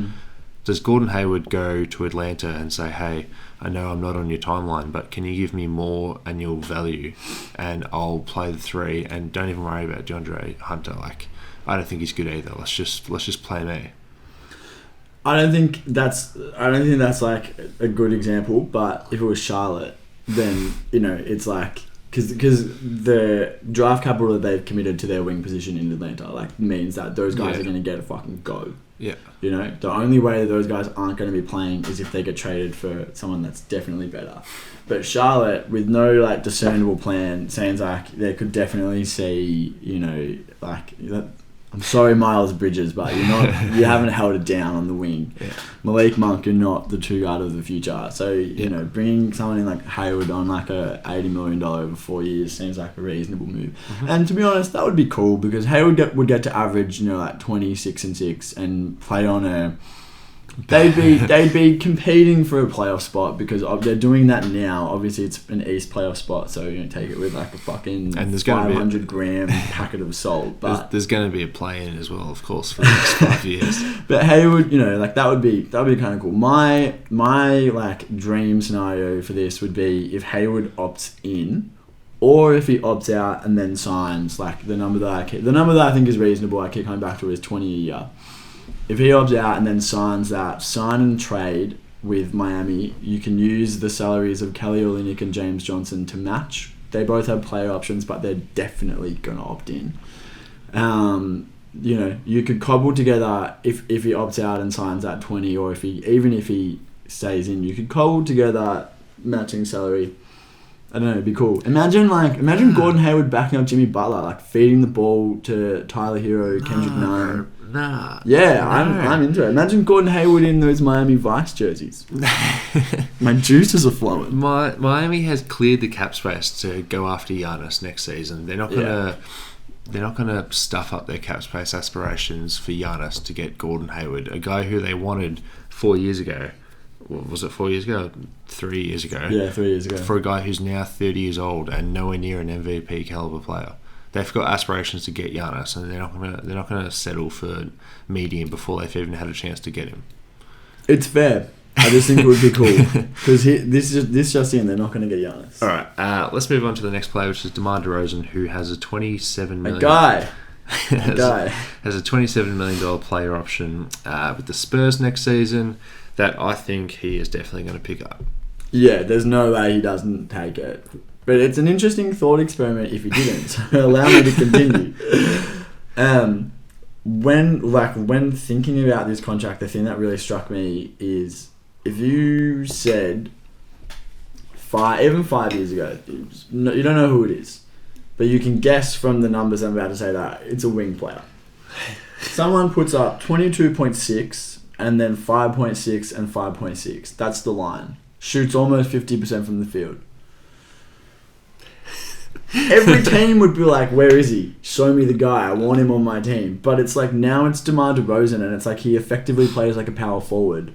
Does Gordon Hayward go to Atlanta and say, hey, I know I'm not on your timeline, but can you give me more annual value and I'll play the 3 and don't even worry about DeAndre Hunter? Like, I don't think he's good either. Let's just play me. I don't think that's like a good example, but if it was Charlotte, then it's like because the draft capital that they've committed to their wing position in Atlanta means that those guys are going to get a fucking go. Yeah. The only way that those guys aren't going to be playing is if they get traded for someone that's definitely better. But Charlotte, with no discernible plan, seems like they could definitely see, I'm sorry, Miles Bridges, but you haven't held it down on the wing. Yeah. Malik Monk, you're not the 2 guard of the future. So, bringing someone in like Hayward on like a $80 million over 4 years seems like a reasonable move. And to be honest, that would be cool because Hayward would get to average, 26 and 6 and play on a... They'd be competing for a playoff spot because they're doing that now. Obviously, it's an East playoff spot, so take it with like a fucking 500 gram packet of salt. But there's going to be a play-in as well, of course, for the next 5 years. But Hayward, that would be kind of cool. My dream scenario for this would be if Hayward opts in, or if he opts out and then signs. The number that I think is reasonable, I keep coming back to, is 20 a year. If he opts out and then sign and trade with Miami, you can use the salaries of Kelly Olynyk and James Johnson to match. They both have player options, but they're definitely going to opt in. You could cobble together, if he opts out and signs at 20, or if he stays in, you could cobble together matching salary. I don't know, it'd be cool. Imagine Gordon Hayward backing up Jimmy Butler, feeding the ball to Tyler Hero, Kendrick Nunn. I'm into it. Imagine Gordon Hayward in those Miami Vice jerseys. My juices are flowing. Miami has cleared the cap space to go after Giannis next season. They're not gonna stuff up their cap space aspirations for Giannis to get Gordon Hayward, a guy who they wanted 4 years ago. Was it 4 years ago? 3 years ago? Yeah, 3 years ago. For a guy who's now 30 years old and nowhere near an MVP caliber player. They've got aspirations to get Giannis, and they're not gonna settle for medium before they've even had a chance to get him. It's fair. I just think it would be cool because this just in, they're not going to get Giannis. All right, let's move on to the next player, which is DeMar DeRozan, who has a $27 million. Has a $27 million player option with the Spurs next season that I think he is definitely going to pick up. Yeah, there's no way he doesn't take it. But it's an interesting thought experiment if you didn't. So allow me to continue. When thinking about this contract, the thing that really struck me is if you said even 5 years ago, you don't know who it is, but you can guess from the numbers I'm about to say that it's a wing player. Someone puts up 22.6 and then 5.6 and 5.6. That's the line. Shoots almost 50% from the field. Every team would be like, where is he? Show me the guy. I want him on my team. But it's like now it's DeMar DeRozan and it's like he effectively plays like a power forward.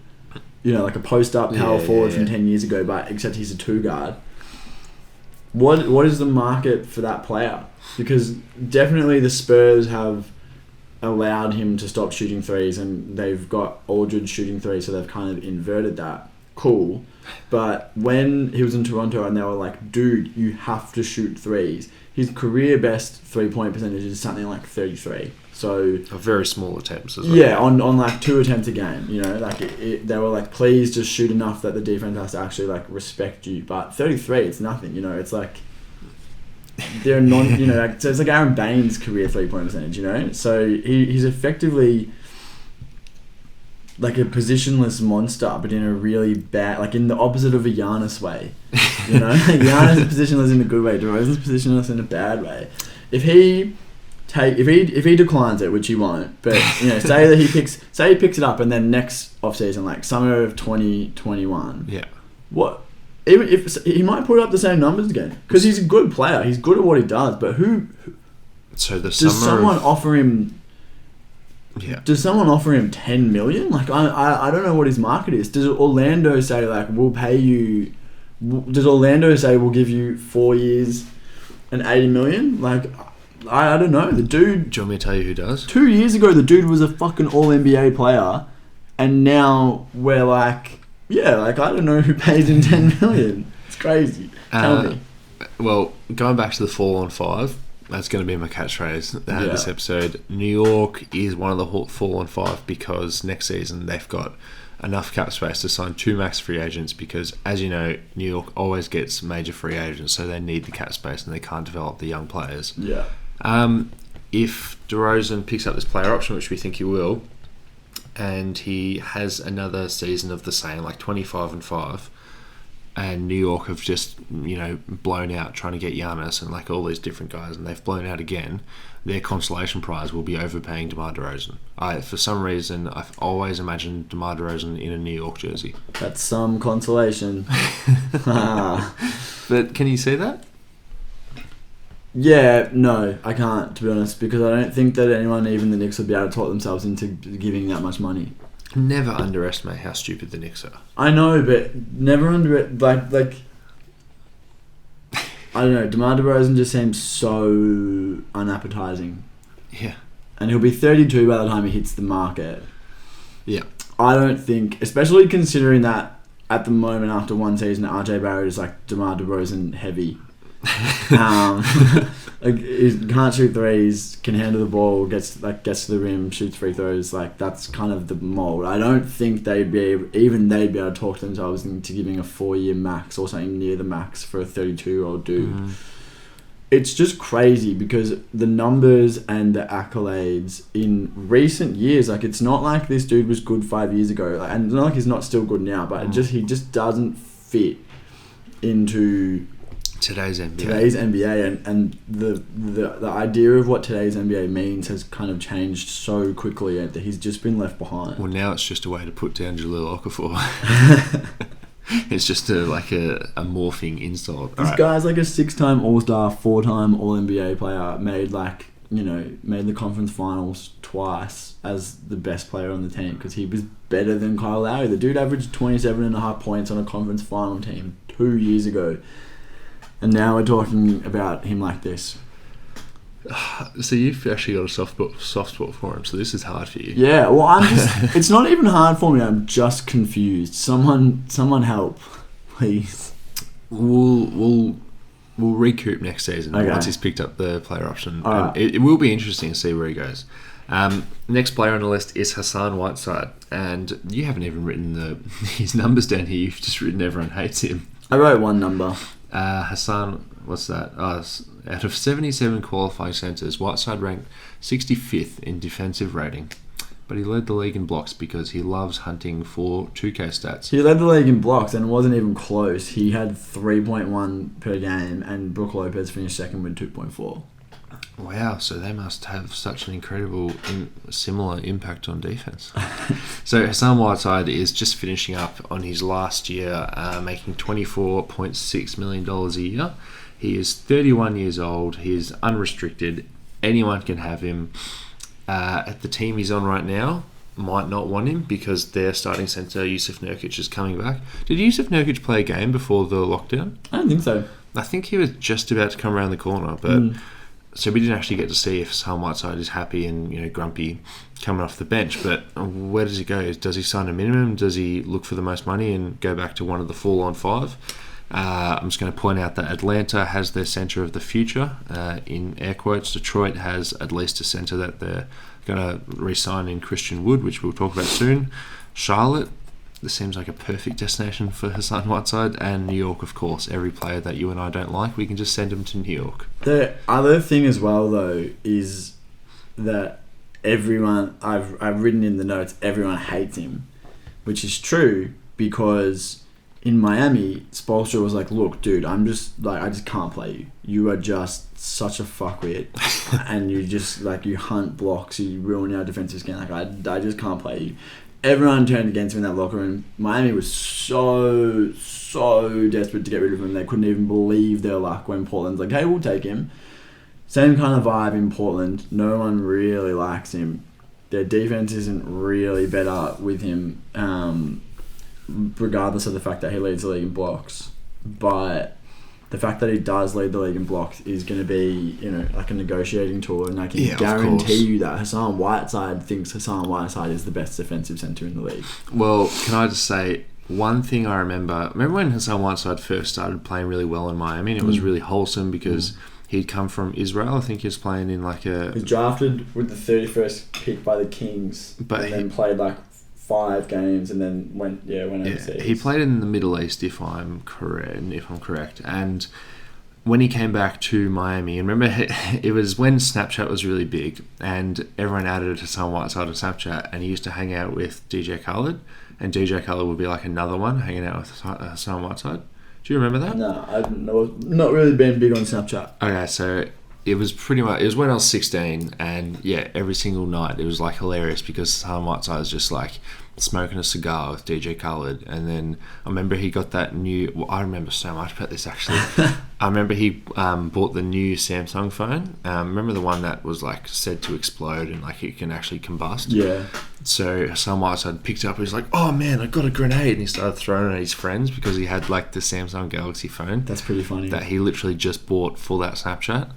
You know, like a post-up power forward from 10 years ago, but except he's a two-guard. What is the market for that player? Because definitely the Spurs have allowed him to stop shooting threes and they've got Aldridge shooting threes, so they've kind of inverted that. Cool. But when he was in Toronto and they were like, dude, you have to shoot threes, his career best three-point percentage is something like 33. So a very small attempts as well. Yeah, on like 2 attempts a game. You know, like they were like, please just shoot enough that the defense has to actually like respect you. But 33, it's nothing. You know, it's like they're non. You know, like, so it's like Aaron Baines' career 3-point percentage. You know, so he's effectively like a positionless monster, but in a really bad, like in the opposite of a Giannis way. You know, like Giannis is positionless in a good way. DeRozan's positionless in a bad way. If he declines it, which he won't, but you know, say he picks it up, and then next offseason, like summer of 2021, what? Even if he might put up the same numbers again, because he's a good player, he's good at what he does. But who? So does someone offer him? Yeah. Does someone offer him 10 million? Like I don't know what his market is. Does Orlando say like we'll pay you? Does Orlando say we'll give you 4 years and 80 million? Like. I don't know. The dude... Do you want me to tell you who does? 2 years ago, the dude was a fucking All-NBA player. And now we're like... Yeah, like, I don't know who pays him 10 million. It's crazy. Tell me. Well, going back to the 4-on-5, that's going to be my catchphrase this episode. New York is one of the 4-on-5 because next season they've got enough cap space to sign 2 max free agents because, as you know, New York always gets major free agents, so they need the cap space and they can't develop the young players. Yeah. If DeRozan picks up this player option, which we think he will, and he has another season of the same, like 25-5, and New York have just, you know, blown out trying to get Giannis and like all these different guys, and they've blown out again, their consolation prize will be overpaying DeMar DeRozan. For some reason, I've always imagined DeMar DeRozan in a New York jersey. That's some consolation. But can you see that? Yeah, no, I can't, to be honest, because I don't think that anyone, even the Knicks, would be able to talk themselves into giving that much money. Never underestimate how stupid the Knicks are. I know, but never like I don't know, DeMar DeRozan just seems so unappetizing. Yeah. And he'll be 32 by the time he hits the market. Yeah. I don't think, especially considering that at the moment after one season, RJ Barrett is like DeMar DeRozan heavy. Like he can't shoot threes, can handle the ball, gets to the rim, shoots free throws. Like that's kind of the mold. I don't think they'd be able to talk themselves into giving a 4-year max or something near the max for a 32-year-old dude. It's just crazy because the numbers and the accolades in recent years, like it's not like this dude was good 5 years ago, and it's not like he's not still good now, but he just doesn't fit into today's NBA, and the idea of what today's NBA means has kind of changed so quickly that he's just been left behind. Well, now it's just a way to put down Jahlil Okafor. It's just a morphing insult. This guy's like a 6-time All-Star, 4-time All-NBA player, made the conference finals twice as the best player on the team because he was better than Kyle Lowry. The dude averaged 27.5 points on a conference final team 2 years ago. And now we're talking about him like this. So you've actually got a soft spot for him, so this is hard for you. Yeah, well, it's not even hard for me, I'm just confused. Someone help, please. We'll recoup next season once he's picked up the player option. Right. It will be interesting to see where he goes. Next player on the list is Hassan Whiteside, and you haven't even written his numbers down here, you've just written everyone hates him. I wrote one number. Hassan, what's that? Out of 77 qualifying centres, Whiteside ranked 65th in defensive rating. But he led the league in blocks because he loves hunting for 2K stats. He led the league in blocks and wasn't even close. He had 3.1 per game, and Brook Lopez finished second with 2.4. Wow, so they must have such an incredible, similar impact on defense. So Hassan Whiteside is just finishing up on his last year, making $24.6 million a year. He is 31 years old. He is unrestricted. Anyone can have him. At the team he's on right now, might not want him because their starting centre, Yusuf Nurkic, is coming back. Did Yusuf Nurkic play a game before the lockdown? I don't think so. I think he was just about to come around the corner, but so we didn't actually get to see if Hassan Whiteside is happy and grumpy coming off the bench. But where does he go? Does he sign a minimum? Does he look for the most money and go back to one of the 4-on-5? I'm just going to point out that Atlanta has their centre of the future, in air quotes. Detroit has at least a centre that they're going to re-sign in Christian Wood, which we'll talk about soon. Charlotte, this seems like a perfect destination for Hassan Whiteside. And New York, of course. Every player that you and I don't like, we can just send him to New York. The other thing as well, though, is that everyone, I've written in the notes, everyone hates him, which is true because in Miami, Spoelstra was like, look, dude, I just can't play you. You are just such a fuckwit. And you just, you hunt blocks, you ruin our defensive skin. I just can't play you. Everyone turned against him in that locker room. Miami was so desperate to get rid of him. They couldn't even believe their luck when Portland's like, hey, we'll take him. Same kind of vibe in Portland. No one really likes him. Their defense isn't really better with him. Regardless of the fact that he leads the league in blocks, but the fact that he does lead the league in blocks is going to be, like a negotiating tool, and I can guarantee you that Hassan Whiteside thinks Hassan Whiteside is the best defensive centre in the league. Well, can I just say one thing I remember when Hassan Whiteside first started playing really well in Miami, and it was really wholesome because he'd come from Israel. I think he was playing in He was drafted with the 31st pick by the Kings, and then played 5 games and then went overseas. He played in the Middle East, if I'm correct. And when he came back to Miami, and remember, it was when Snapchat was really big, and everyone added Hassan Whiteside to Snapchat, and he used to hang out with DJ Khaled, and DJ Khaled would be another one hanging out with Hassan Whiteside. Do you remember that? No, I've not really been big on Snapchat. Okay, so it was when I was 16, and every single night it was hilarious because Hassan Whiteside was just smoking a cigar with DJ Khaled. And then I remember he got that new, I remember so much about this actually. I remember he bought the new Samsung phone. Remember the one that was said to explode and it can actually combust? Yeah. So Hassan Whiteside picked it up, he was like, oh man, I got a grenade, and he started throwing it at his friends because he had the Samsung Galaxy phone. That's pretty funny. That he literally just bought for that Snapchat.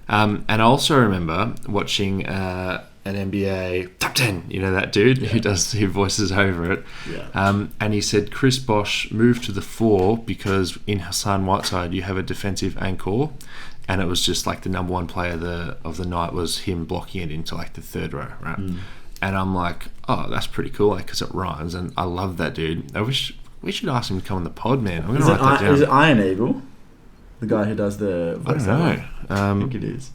And I also remember watching an NBA Top 10, that dude who voices over it. Yeah. And he said Chris Bosh moved to the 4 because in Hassan Whiteside you have a defensive anchor, and it was just the number one player of the night was him blocking it into the third row, right? And I'm like, oh, that's pretty cool, because it rhymes, and I love that dude. I wish we should ask him to come on the pod, man. I'm gonna write that down. Is it Iron Eagle? The guy who does the voice? I don't know. I think it is.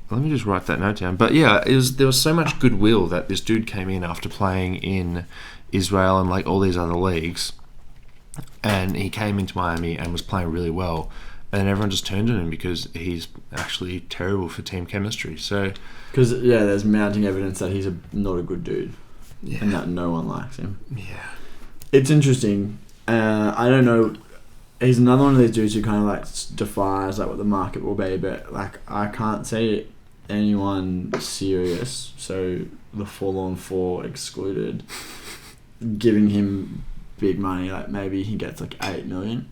Let me just write that note down. But there was so much goodwill that this dude came in after playing in Israel and all these other leagues, and he came into Miami and was playing really well, and everyone just turned on him because he's actually terrible for team chemistry. So because there's mounting evidence that he's not a good dude, and that no one likes him. Yeah, it's interesting. I don't know. He's another one of these dudes who kind of defies what the market will be, but I can't see anyone serious, so the 4-on-4 excluded, giving him big money. Maybe he gets 8 million.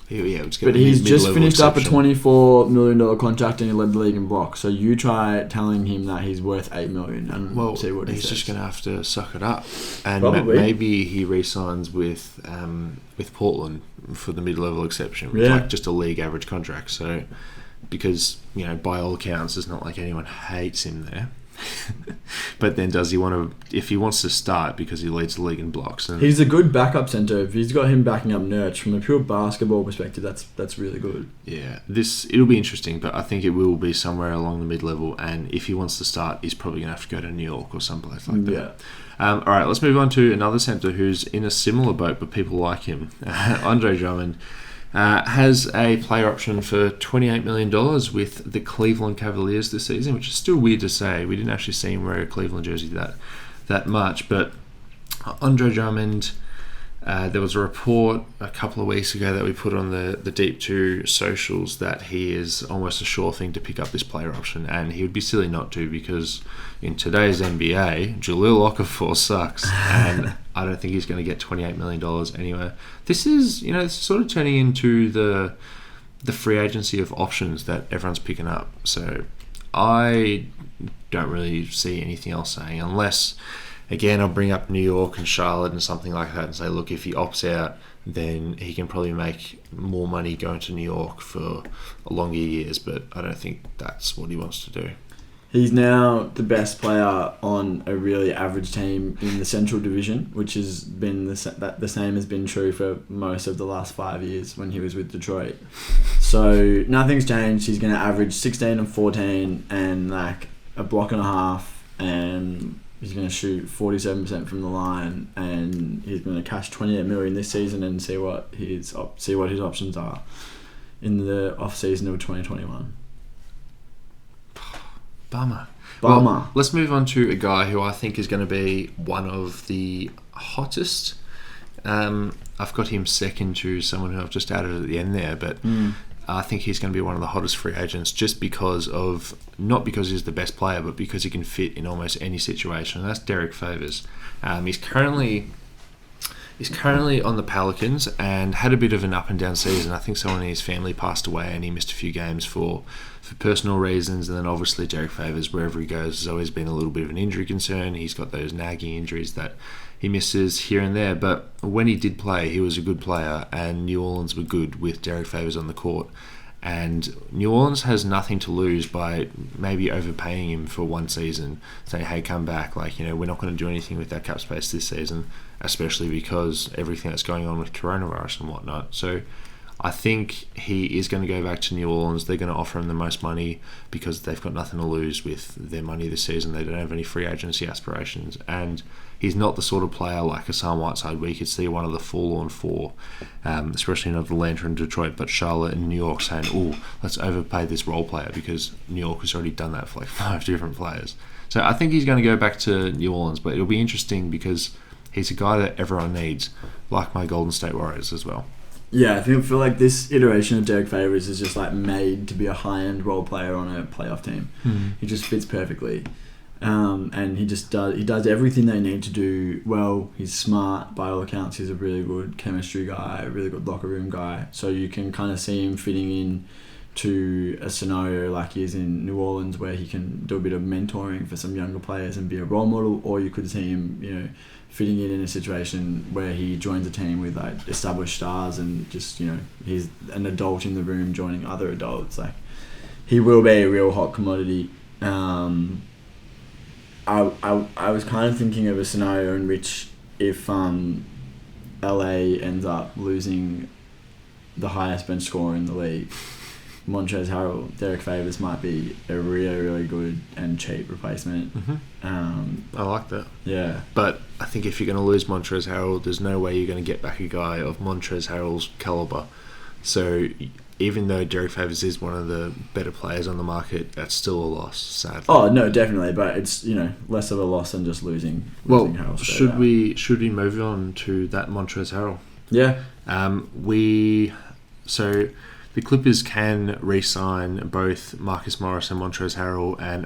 But he's just finished up a $24 million contract and he led the league in blocks. So you try telling him that he's worth $8 million and see what he says. He's just going to have to suck it up. And maybe he re-signs with Portland for the mid-level exception, with just a league average contract. So because by all accounts, it's not like anyone hates him there. But then does he want to... If he wants to start because he leads the league in blocks... And he's a good backup centre. If he's got him backing up Nurch, from a pure basketball perspective, that's really good. Yeah, it'll be interesting, but I think it will be somewhere along the mid-level, and if he wants to start, he's probably going to have to go to New York or someplace like that. Yeah. All right, let's move on to another centre who's in a similar boat, but people like him. Andre Drummond has a player option for $28 million with the Cleveland Cavaliers this season, which is still weird to say. We didn't actually see him wear a Cleveland jersey that much, but Andre Drummond... there was a report a couple of weeks ago that we put on the Deep 2 socials that he is almost a sure thing to pick up this player option, and he would be silly not to, because in today's NBA, Jahlil Okafor sucks, and I don't think he's going to get $28 million anywhere. This is, it's sort of turning into the free agency of options that everyone's picking up. So I don't really see anything else saying, unless... Again, I'll bring up New York and Charlotte and something like that and say, look, if he opts out, then he can probably make more money going to New York for longer years, but I don't think that's what he wants to do. He's now the best player on a really average team in the Central Division, which has been the same has been true for most of the last 5 years when he was with Detroit. So nothing's changed. He's going to average 16 and 14 and like a block and a half, and he's going to shoot 47% from the line, and he's going to cash $28 million this season and see what his options are in the off season of 2021. Bummer. Well, let's move on to a guy who I think is going to be one of the hottest. I've got him second to someone who I've just added at the end there, but I think he's going to be one of the hottest free agents just because of, not because he's the best player, but because he can fit in almost any situation. And that's Derek Favors. He's currently on the Pelicans and had a bit of an up and down season. I think someone in his family passed away and he missed a few games for personal reasons. And then obviously Derek Favors, wherever he goes, has always been a little bit of an injury concern. He's got those nagging injuries that he misses here and there. But when he did play, he was a good player, and New Orleans were good with Derek Favors on the court. And New Orleans has nothing to lose by maybe overpaying him for one season, saying, hey, come back. We're not going to do anything with that cap space this season, especially because everything that's going on with coronavirus and whatnot. So I think he is going to go back to New Orleans. They're going to offer him the most money because they've got nothing to lose with their money this season. They don't have any free agency aspirations. And he's not the sort of player like Hassan Whiteside where you could see one of the forlorn four, especially not Atlanta and Detroit, but Charlotte and New York saying, oh, let's overpay this role player, because New York has already done that for 5 different players. So I think he's going to go back to New Orleans, but it'll be interesting because he's a guy that everyone needs, like my Golden State Warriors as well. Yeah, I feel like this iteration of Derek Favors is just made to be a high-end role player on a playoff team. He just fits perfectly. And he does everything they need to do well. He's smart by all accounts. He's a really good chemistry guy, a really good locker room guy. So you can kind of see him fitting in to a scenario like he is in New Orleans, where he can do a bit of mentoring for some younger players and be a role model. Or you could see him, fitting in a situation where he joins a team with established stars and just he's an adult in the room joining other adults. He will be a real hot commodity. I was kind of thinking of a scenario in which if LA ends up losing the highest bench scorer in the league, Montrezl Harrell, Derek Favors might be a really, really good and cheap replacement. I like that. Yeah. But I think if you're going to lose Montrezl Harrell, there's no way you're going to get back a guy of Montrezl Harrell's caliber. So even though Derek Favors is one of the better players on the market, that's still a loss, sadly. Oh, no, definitely. But it's, less of a loss than just losing Harrell. Should we move on to that Montrezl Harrell? Yeah. So the Clippers can re-sign both Marcus Morris and Montrezl Harrell and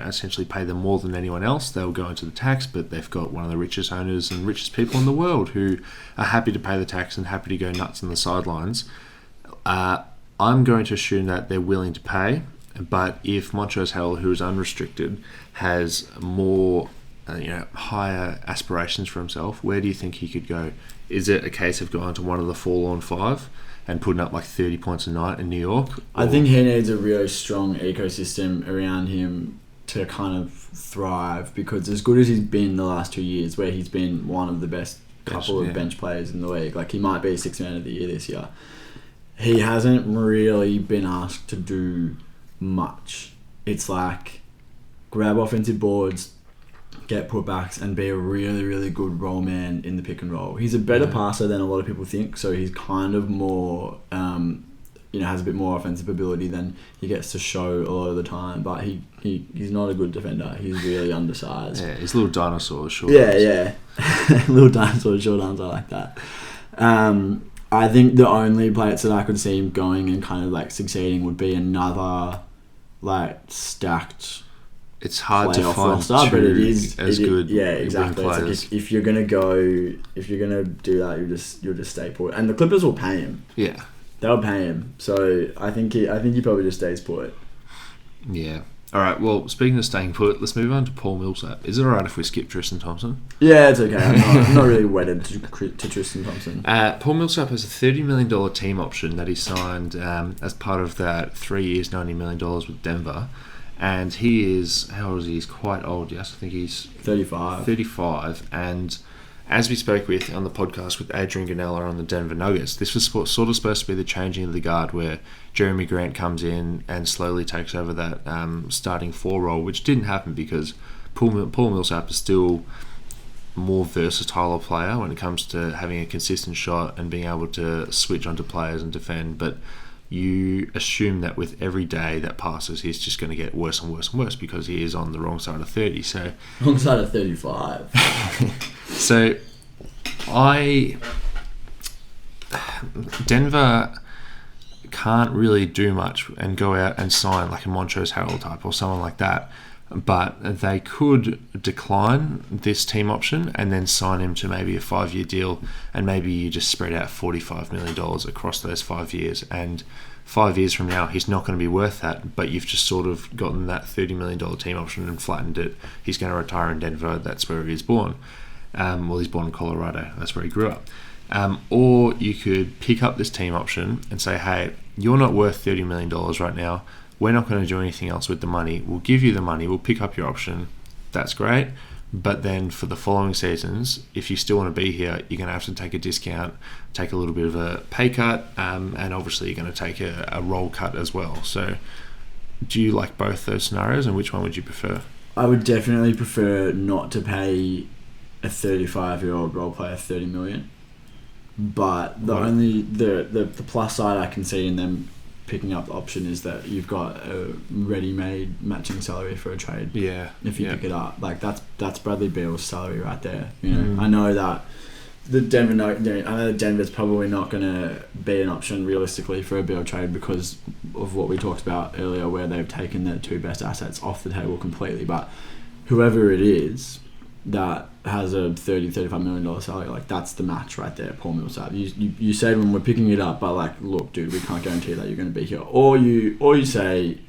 essentially pay them more than anyone else. They'll go into the tax, but they've got one of the richest owners and richest people in the world who are happy to pay the tax and happy to go nuts on the sidelines. I'm going to assume that they're willing to pay, but if Montrezl Harrell, who is unrestricted, has more higher aspirations for himself, where do you think he could go? Is it a case of going to one of the forlorn five and putting up 30 points a night in New York? I think he needs a really strong ecosystem around him to kind of thrive, because as good as he's been the last 2 years, where he's been one of the best couple of bench players in the league, like he might be Sixth Man of the Year this year, he hasn't really been asked to do much. It's like grab offensive boards, get putbacks, and be a really, really good roll man in the pick and roll. He's a better passer than a lot of people think, so he's kind of more, has a bit more offensive ability than he gets to show a lot of the time. But he's not a good defender. He's really undersized. Yeah, he's a little dinosaur, short arms. Yeah. Little dinosaur, short arms, I like that. I think the only place that I could see him going and kind of like succeeding would be another like stacked. It's hard to find roster, but it is good. Yeah, exactly. It's like if you're gonna do that, you'll just stay put. And the Clippers will pay him. Yeah, they'll pay him. So I think he probably just stays put. Yeah. All right. Well, speaking of staying put, let's move on to Paul Millsap. Is it all right if we skip Tristan Thompson? Yeah, it's okay. I'm not really wedded to Tristan Thompson. Paul Millsap has a $30 million team option that he signed as part of that 3 years, $90 million with Denver. And he is, how old is he? He's quite old, yes. I think he's 35. And as we spoke with on the podcast with Adrian Ganella on the Denver Nuggets, this was sort of supposed to be the changing of the guard, where Jeremy Grant comes in and slowly takes over that starting 4 role, which didn't happen because Paul Millsap is still more versatile player when it comes to having a consistent shot and being able to switch onto players and defend. But you assume that with every day that passes, he's just going to get worse and worse and worse because he is on the wrong side of 30. So wrong side of 35. So Denver can't really do much and go out and sign like a Montrezl Harrell type or someone like that. But they could decline this team option and then sign him to maybe a 5-year deal, and maybe you just spread out $45 million across those 5 years. And 5 years from now, he's not going to be worth that, but you've just sort of gotten that $30 million team option and flattened it. He's going to retire in Denver. That's where he was born. Well, he's born in Colorado. That's where he grew up. Or you could pick up this team option and say, hey, you're not worth $30 million right now. We're not going to do anything else with the money. We'll give you the money. We'll pick up your option. That's great. But then for the following seasons, if you still want to be here, you're going to have to take a discount, take a little bit of a pay cut, and obviously you're going to take a roll cut as well. So do you like both those scenarios, and which one would you prefer? I would definitely prefer not to pay a 35-year-old role player $30 million. But the plus side I can see in them picking up the option is that you've got a ready-made matching salary for a trade. Yeah. If you pick it up, like that's Bradley Beal's salary right there. You know, I know that Denver's probably not going to be an option realistically for a Beal trade because of what we talked about earlier, where they've taken their 2 best assets off the table completely. But whoever it is that has a $30-35 million salary, like that's the match right there, Paul Millsap. You say when we're picking it up, but like, look, dude, we can't guarantee that you're going to be here. Or you say,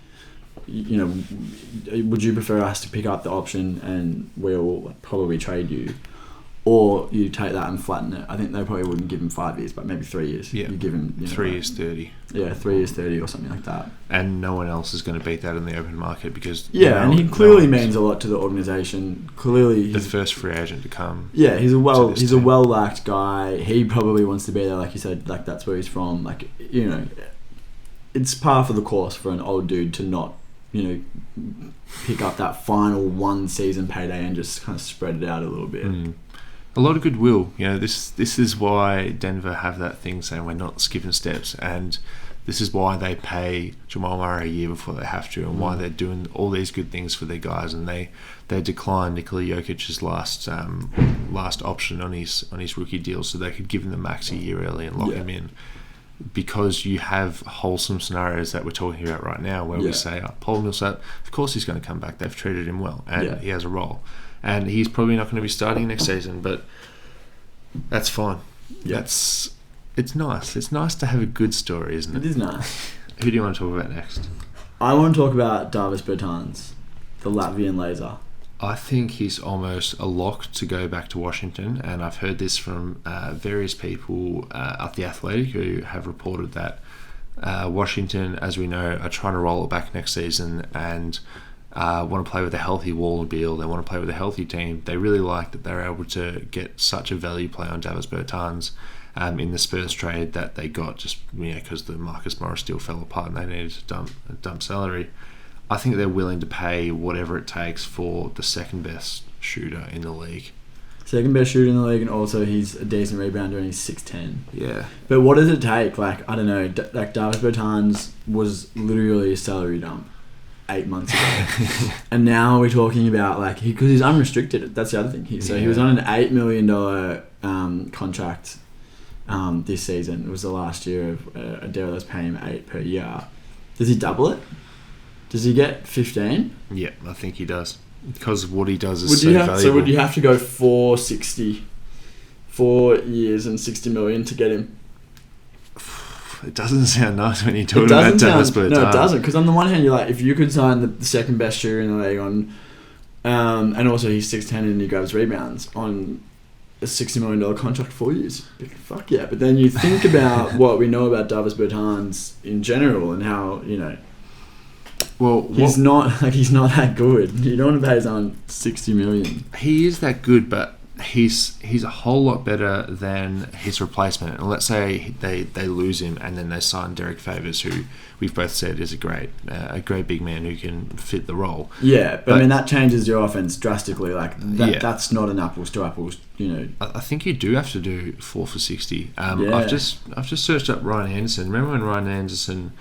you know, would you prefer us to pick up the option and we'll probably trade you? Or you take that and flatten it. I think they probably wouldn't give him 5 years, but maybe 3 years. Yeah. You give him 3 years 30. Yeah, 3 years 30 or something like that. And no one else is going to beat that in the open market because and he clearly means a lot to the organisation. Clearly, the first free agent to come. Yeah, he's a well-liked guy. He probably wants to be there, like you said. Like that's where he's from. Like, you know, it's par for the course for an old dude to not, you know, pick up that final 1 season payday and just kind of spread it out a little bit. A lot of goodwill. You know, this is why Denver have that thing saying we're not skipping steps, and this is why they pay Jamal Murray a year before they have to, and why they're doing all these good things for their guys, and they declined Nikola Jokic's last option on his rookie deal so they could give him the max a year early and lock him in, because you have wholesome scenarios that we're talking about right now where we say, Paul Millsap, of course he's going to come back. They've treated him well, and he has a role. And he's probably not going to be starting next season, but that's fine. Yeah. It's nice. It's nice to have a good story, isn't it? It is nice. Who do you want to talk about next? I want to talk about Davis Bertans, the Latvian laser. I think he's almost a lock to go back to Washington, and I've heard this from various people at The Athletic who have reported that Washington, as we know, are trying to roll it back next season, and want to play with a healthy Wall and Beal. They want to play with a healthy team. They really like that they're able to get such a value play on Davis Bertans in the Spurs trade that they got just because the Marcus Morris deal fell apart and they needed to dump salary. I think they're willing to pay whatever it takes for the second best shooter in the league. Second best shooter in the league, and also he's a decent rebounder and he's 6'10". Yeah. But what does it take? Like, I don't know, like Davis Bertans was literally a salary dump 8 months ago. And now we're talking about, like, because he's unrestricted. That's the other thing. He was on an $8 million contract this season. It was the last year of a deal that's paying him $8 million per year. Does he double it? Does he get 15? Yeah, I think he does. Because of what he does is so valuable. So would you have to go 4 years and $60 million to get him? It doesn't sound nice when you talk about Davis Bertans. No, it doesn't. Because on the one hand, you're like, if you could sign the second best shooter in the league on, and also he's 6'10" and he grabs rebounds on a $60 million contract for 4 years. Fuck yeah. But then you think about what we know about Davis Bertans in general and how, well, he's not that good. You don't want to pay someone $60 million. He is that good, but he's a whole lot better than his replacement. And let's say they lose him and then they sign Derek Favors, who we've both said is a great big man who can fit the role. Yeah, but I mean that changes your offense drastically. Like that's not an apples to apples. I think you do have to do 4 for 60. I've just searched up Ryan Anderson. Remember when Ryan Anderson?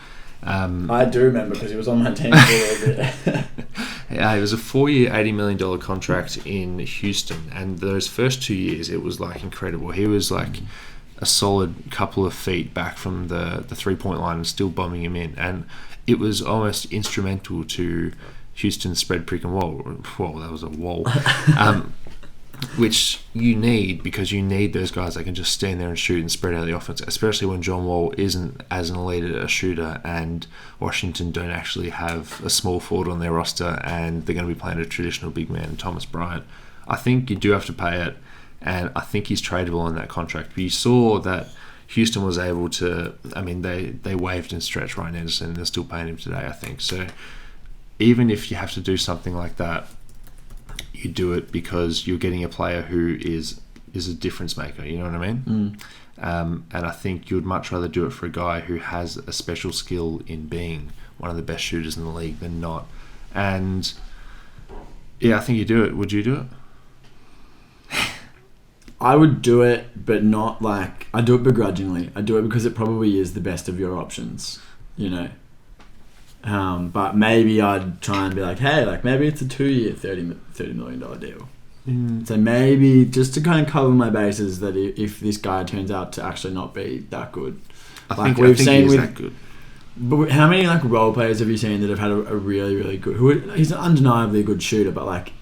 I do remember because he was on my team for a little bit. Yeah, it was a 4-year, $80 million contract in Houston, and those first 2 years, it was like incredible. He was like a solid couple of feet back from the 3-point line and still bombing him in, and it was almost instrumental to Houston's spread prick and wall. Whoa, that was a wall. Which you need because you need those guys that can just stand there and shoot and spread out the offense, especially when John Wall isn't as an elite a shooter and Washington don't actually have a small forward on their roster and they're going to be playing a traditional big man, Thomas Bryant. I think you do have to pay it, and I think he's tradable on that contract. But you saw that Houston was able to, they waived and stretched Ryan Anderson and they're still paying him today, I think. So even if you have to do something like that, you do it because you're getting a player who is a difference maker, you know what I mean? And I think you would much rather do it for a guy who has a special skill in being one of the best shooters in the league than not. And yeah, I think you do it. Would you do it? I would do it, but not like... I do it begrudgingly. I do it because it probably is the best of your options, But maybe I'd try and be like, hey, like maybe it's a 2-year, $30 million deal. So maybe just to kind of cover my bases that if this guy turns out to actually not be that good. I think he's that good. But how many like role players have you seen that have had a really, really good... He's an undeniably good shooter, but like,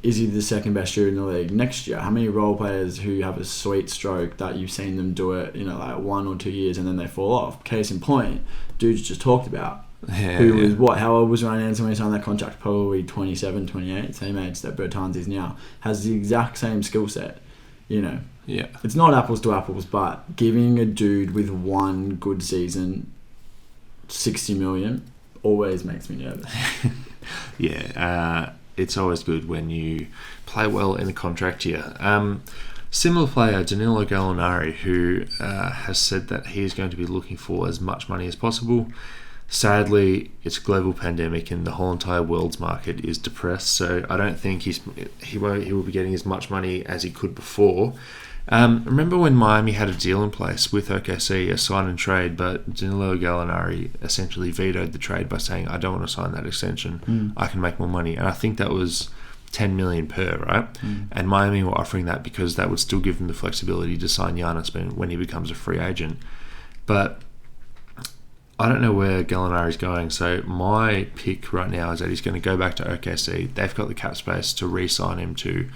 is he the second best shooter in the league next year? How many role players who have a sweet stroke that you've seen them do it, like 1 or 2 years and then they fall off? Case in point, dudes just talked about. Was how old was Ryan Anderson when he signed that contract? Probably 27, 28, same age that Bertans is now. Has the exact same skill set, Yeah. It's not apples to apples, but giving a dude with one good season $60 million always makes me nervous. It's always good when you play well in the contract year. Similar player, Danilo Gallinari, who has said that he is going to be looking for as much money as possible. Sadly, it's a global pandemic and the whole entire world's market is depressed, so I don't think he will be getting as much money as he could before. Remember when Miami had a deal in place with OKC, a sign and trade, but Danilo Gallinari essentially vetoed the trade by saying, I don't want to sign that extension, I can make more money. And I think that was $10 million per, right? And Miami were offering that because that would still give them the flexibility to sign Giannis when he becomes a free agent. But I don't know where Gallinari's going, so my pick right now is that he's going to go back to OKC. They've got the cap space to re-sign him to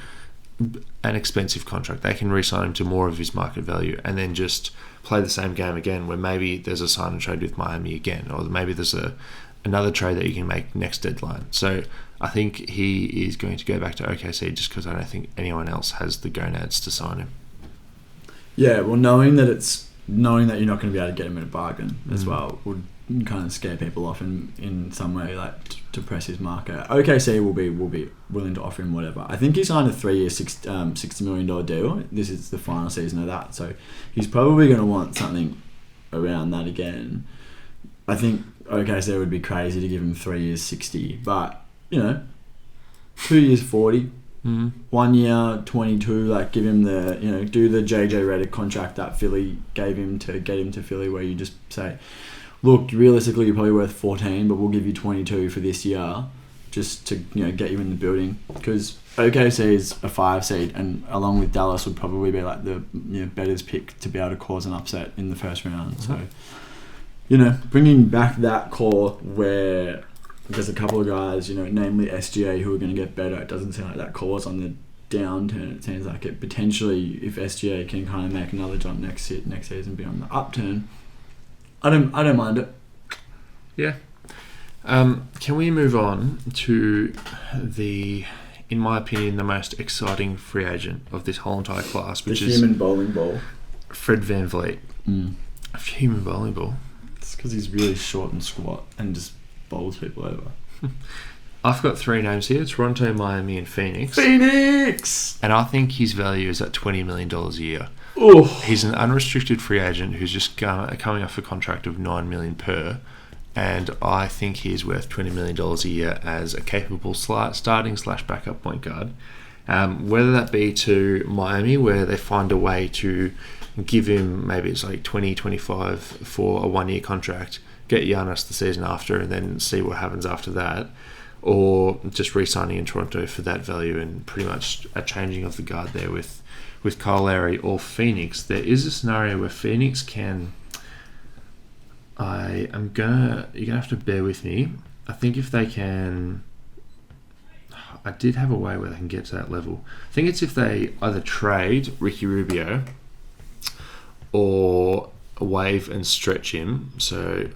an expensive contract. They can re-sign him to more of his market value and then just play the same game again, where maybe there's a sign and trade with Miami again, or maybe there's another trade that you can make next deadline. So I think he is going to go back to OKC just because I don't think anyone else has the gonads to sign him. Yeah, well, knowing that you're not going to be able to get him at a bargain as well would kind of scare people off in some way. Like, depress his market. OKC will be willing to offer him whatever. I think he signed a 3-year, $60 million deal. This is the final season of that, so he's probably going to want something around that again. I think OKC would be crazy to give him 3 years 60, but 2 years 40. 1 year 22, like give him the do the JJ Redick contract that Philly gave him to get him to Philly, where you just say, look, realistically you're probably worth 14, but we'll give you 22 for this year just to get you in the building, because OKC is a 5 seed and along with Dallas would probably be like the better's pick to be able to cause an upset in the first round. So bringing back that core where there's a couple of guys, namely SGA, who are going to get better. It doesn't seem like that core's on the downturn. It seems like it potentially, if SGA can kind of make another jump next season, be on the upturn. I don't mind it. Yeah. Can we move on to in my opinion, the most exciting free agent of this whole entire class, which is human bowling ball, Fred VanVleet. A human bowling ball. It's because he's really short and squat and just bowls people over. I've got 3 names here: Toronto, Miami, and Phoenix. And I think his value is at $20 million a year. Oh. He's an unrestricted free agent who's just coming off a contract of $9 million per, and I think he is worth $20 million a year as a capable starting/backup point guard. Whether that be to Miami, where they find a way to give him, maybe it's like 20-25 for a 1-year contract, get Giannis the season after, and then see what happens after that, or just re-signing in Toronto for that value and pretty much a changing of the guard there with Kyle Lowry or Phoenix. There is a scenario where Phoenix can... you're gonna have to bear with me. I think if they can... I did have a way where they can get to that level. I think it's if they either trade Ricky Rubio or waive and stretch him. So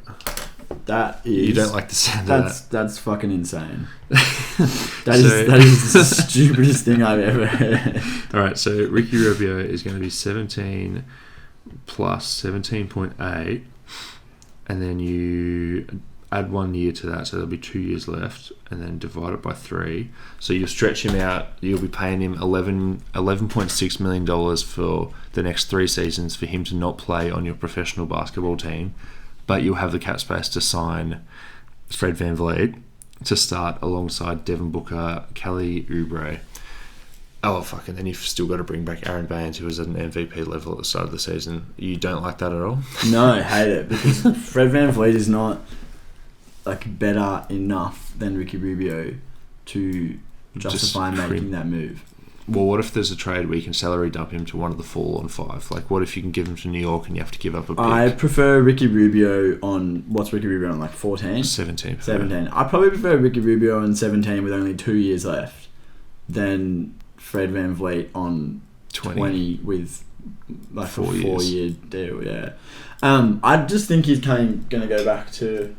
that is... You don't like the sound of that? That's fucking insane. That is the stupidest thing I've ever heard. Alright, so Ricky Rubio is going to be 17 plus 17.8, and then you add 1 year to that, so there'll be 2 years left, and then divide it by 3. So you'll stretch him out. You'll be paying him $11.6 million for the next 3 seasons for him to not play on your professional basketball team, but you'll have the cap space to sign Fred VanVleet to start alongside Devin Booker, Kelly Oubre. Oh, fuck, and then you've still got to bring back Aaron Baines, who was at an MVP level at the start of the season. You don't like that at all? No, I hate it, because Fred VanVleet is not better enough than Ricky Rubio to justify making that move. Well, what if there's a trade where you can salary dump him to one of the 4 on 5? Like, what if you can give him to New York and you have to give up a pick? I prefer Ricky Rubio on... What's Ricky Rubio on, 14? 17. I probably prefer Ricky Rubio on 17 with only 2 years left than Fred VanVleet on 20 with a 4-year deal. Yeah. I just think he's going to go back to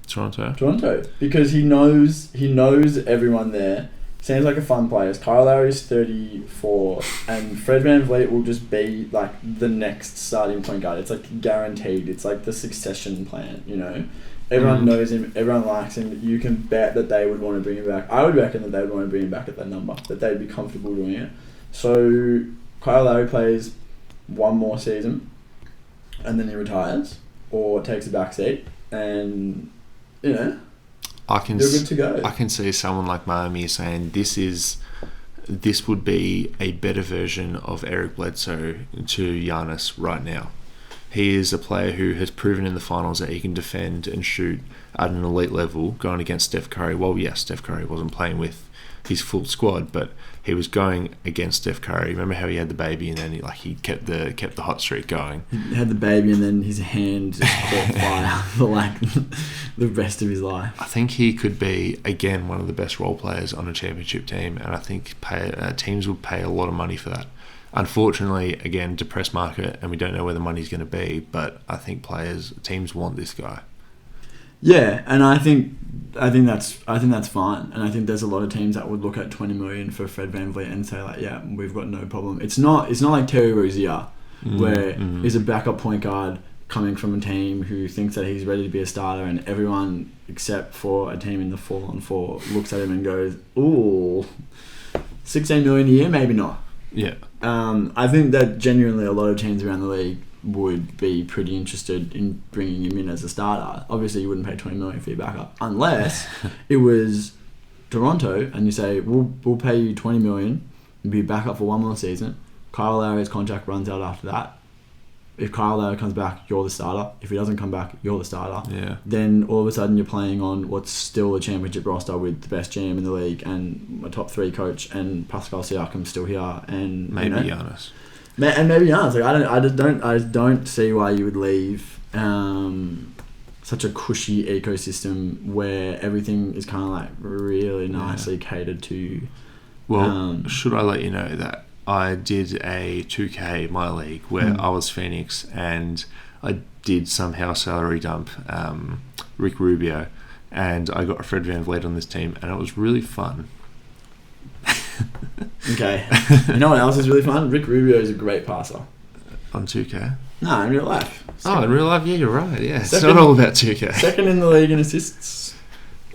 Toronto because he knows everyone there. Seems like a fun player. Kyle Lowry's 34, and Fred VanVleet will just be the next starting point guard. It's guaranteed. It's the succession plan. Everyone knows him. Everyone likes him. You can bet that they would want to bring him back. I would reckon that they would want to bring him back at that number. That they'd be comfortable doing it. So Kyle Lowry plays 1 more season, and then he retires or takes a back seat, and you're good to go. I can see someone like Miami saying this would be a better version of Eric Bledsoe to Giannis right now. He is a player who has proven in the finals that he can defend and shoot at an elite level going against Steph Curry. Well, yes, Steph Curry wasn't playing with his full squad, but he was going against Steph Curry. Remember how he had the baby and then he kept the hot streak going. He had the baby and then his hand just caught fire for the rest of his life. I think he could be again one of the best role players on a championship team, and I think teams would pay a lot of money for that. Unfortunately, again, depressed market, and we don't know where the money's going to be, but I think teams want this guy. Yeah, and I think that's fine, and I think there's a lot of teams that would look at $20 million for Fred VanVleet and say yeah, we've got no problem. It's not like Terry Rozier, where he's a backup point guard coming from a team who thinks that he's ready to be a starter, and everyone except for a team in the 4-on-4 looks at him and goes, "Ooh, 16 million a year, maybe not." Yeah. I think that genuinely a lot of teams around the league would be pretty interested in bringing him in as a starter. Obviously, you wouldn't pay 20 million for your backup unless it was Toronto and you say, "We'll pay you 20 million and be backup for one more season. Kyle Lowry's contract runs out after that. If Kyle Lowry comes back, you're the starter. If he doesn't come back, you're the starter." Yeah. Then all of a sudden you're playing on what's still a championship roster with the best GM in the league and a top 3 coach, and Pascal Siakam's still here, and Maybe Giannis. And maybe Giannis. Like I don't see why you would leave such a cushy ecosystem where everything is kind of like really nicely catered to. Well, should I let you know that I did a 2K my league where I was Phoenix, and I did somehow salary dump Rick Rubio, and I got Fred VanVleet on this team, and it was really fun. Okay. You know what else is really fun? Rick Rubio is a great passer. On 2K? No, in real life. In real life, yeah, you're right. Yeah, it's not all about 2K. Second in the league in assists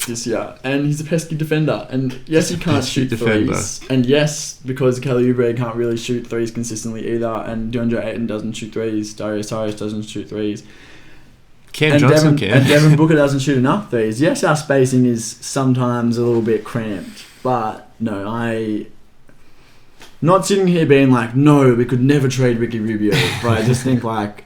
this year, and he's a pesky defender. And yes, he can't shoot threes. And yes, because Kelly Oubre can't really shoot threes consistently either, and DeAndre Ayton doesn't shoot threes. Darius Harris doesn't shoot threes. Cam Johnson can. And Devin Booker doesn't shoot enough threes. Yes, our spacing is sometimes a little bit cramped, but no, not sitting here being like, no, we could never trade Ricky Rubio, but I just think like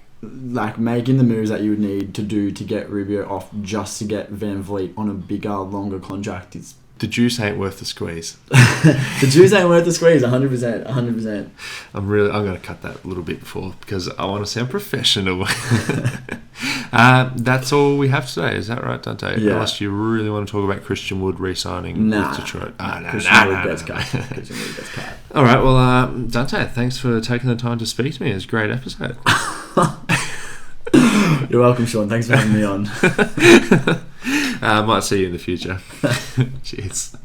making the moves that you would need to do to get Rubio off just to get VanVleet on a bigger, longer contract is... The juice ain't worth the squeeze. The juice ain't worth the squeeze, 100%. I'm going to cut that a little bit before because I want to sound professional. That's all we have today. Is that right, Dante? Yeah. Unless you really want to talk about Christian Wood re-signing with Detroit. Christian Wood gets cut. All right, well, Dante, thanks for taking the time to speak to me. It was a great episode. You're welcome, Sean. Thanks for having me on. I might see you in the future. Cheers.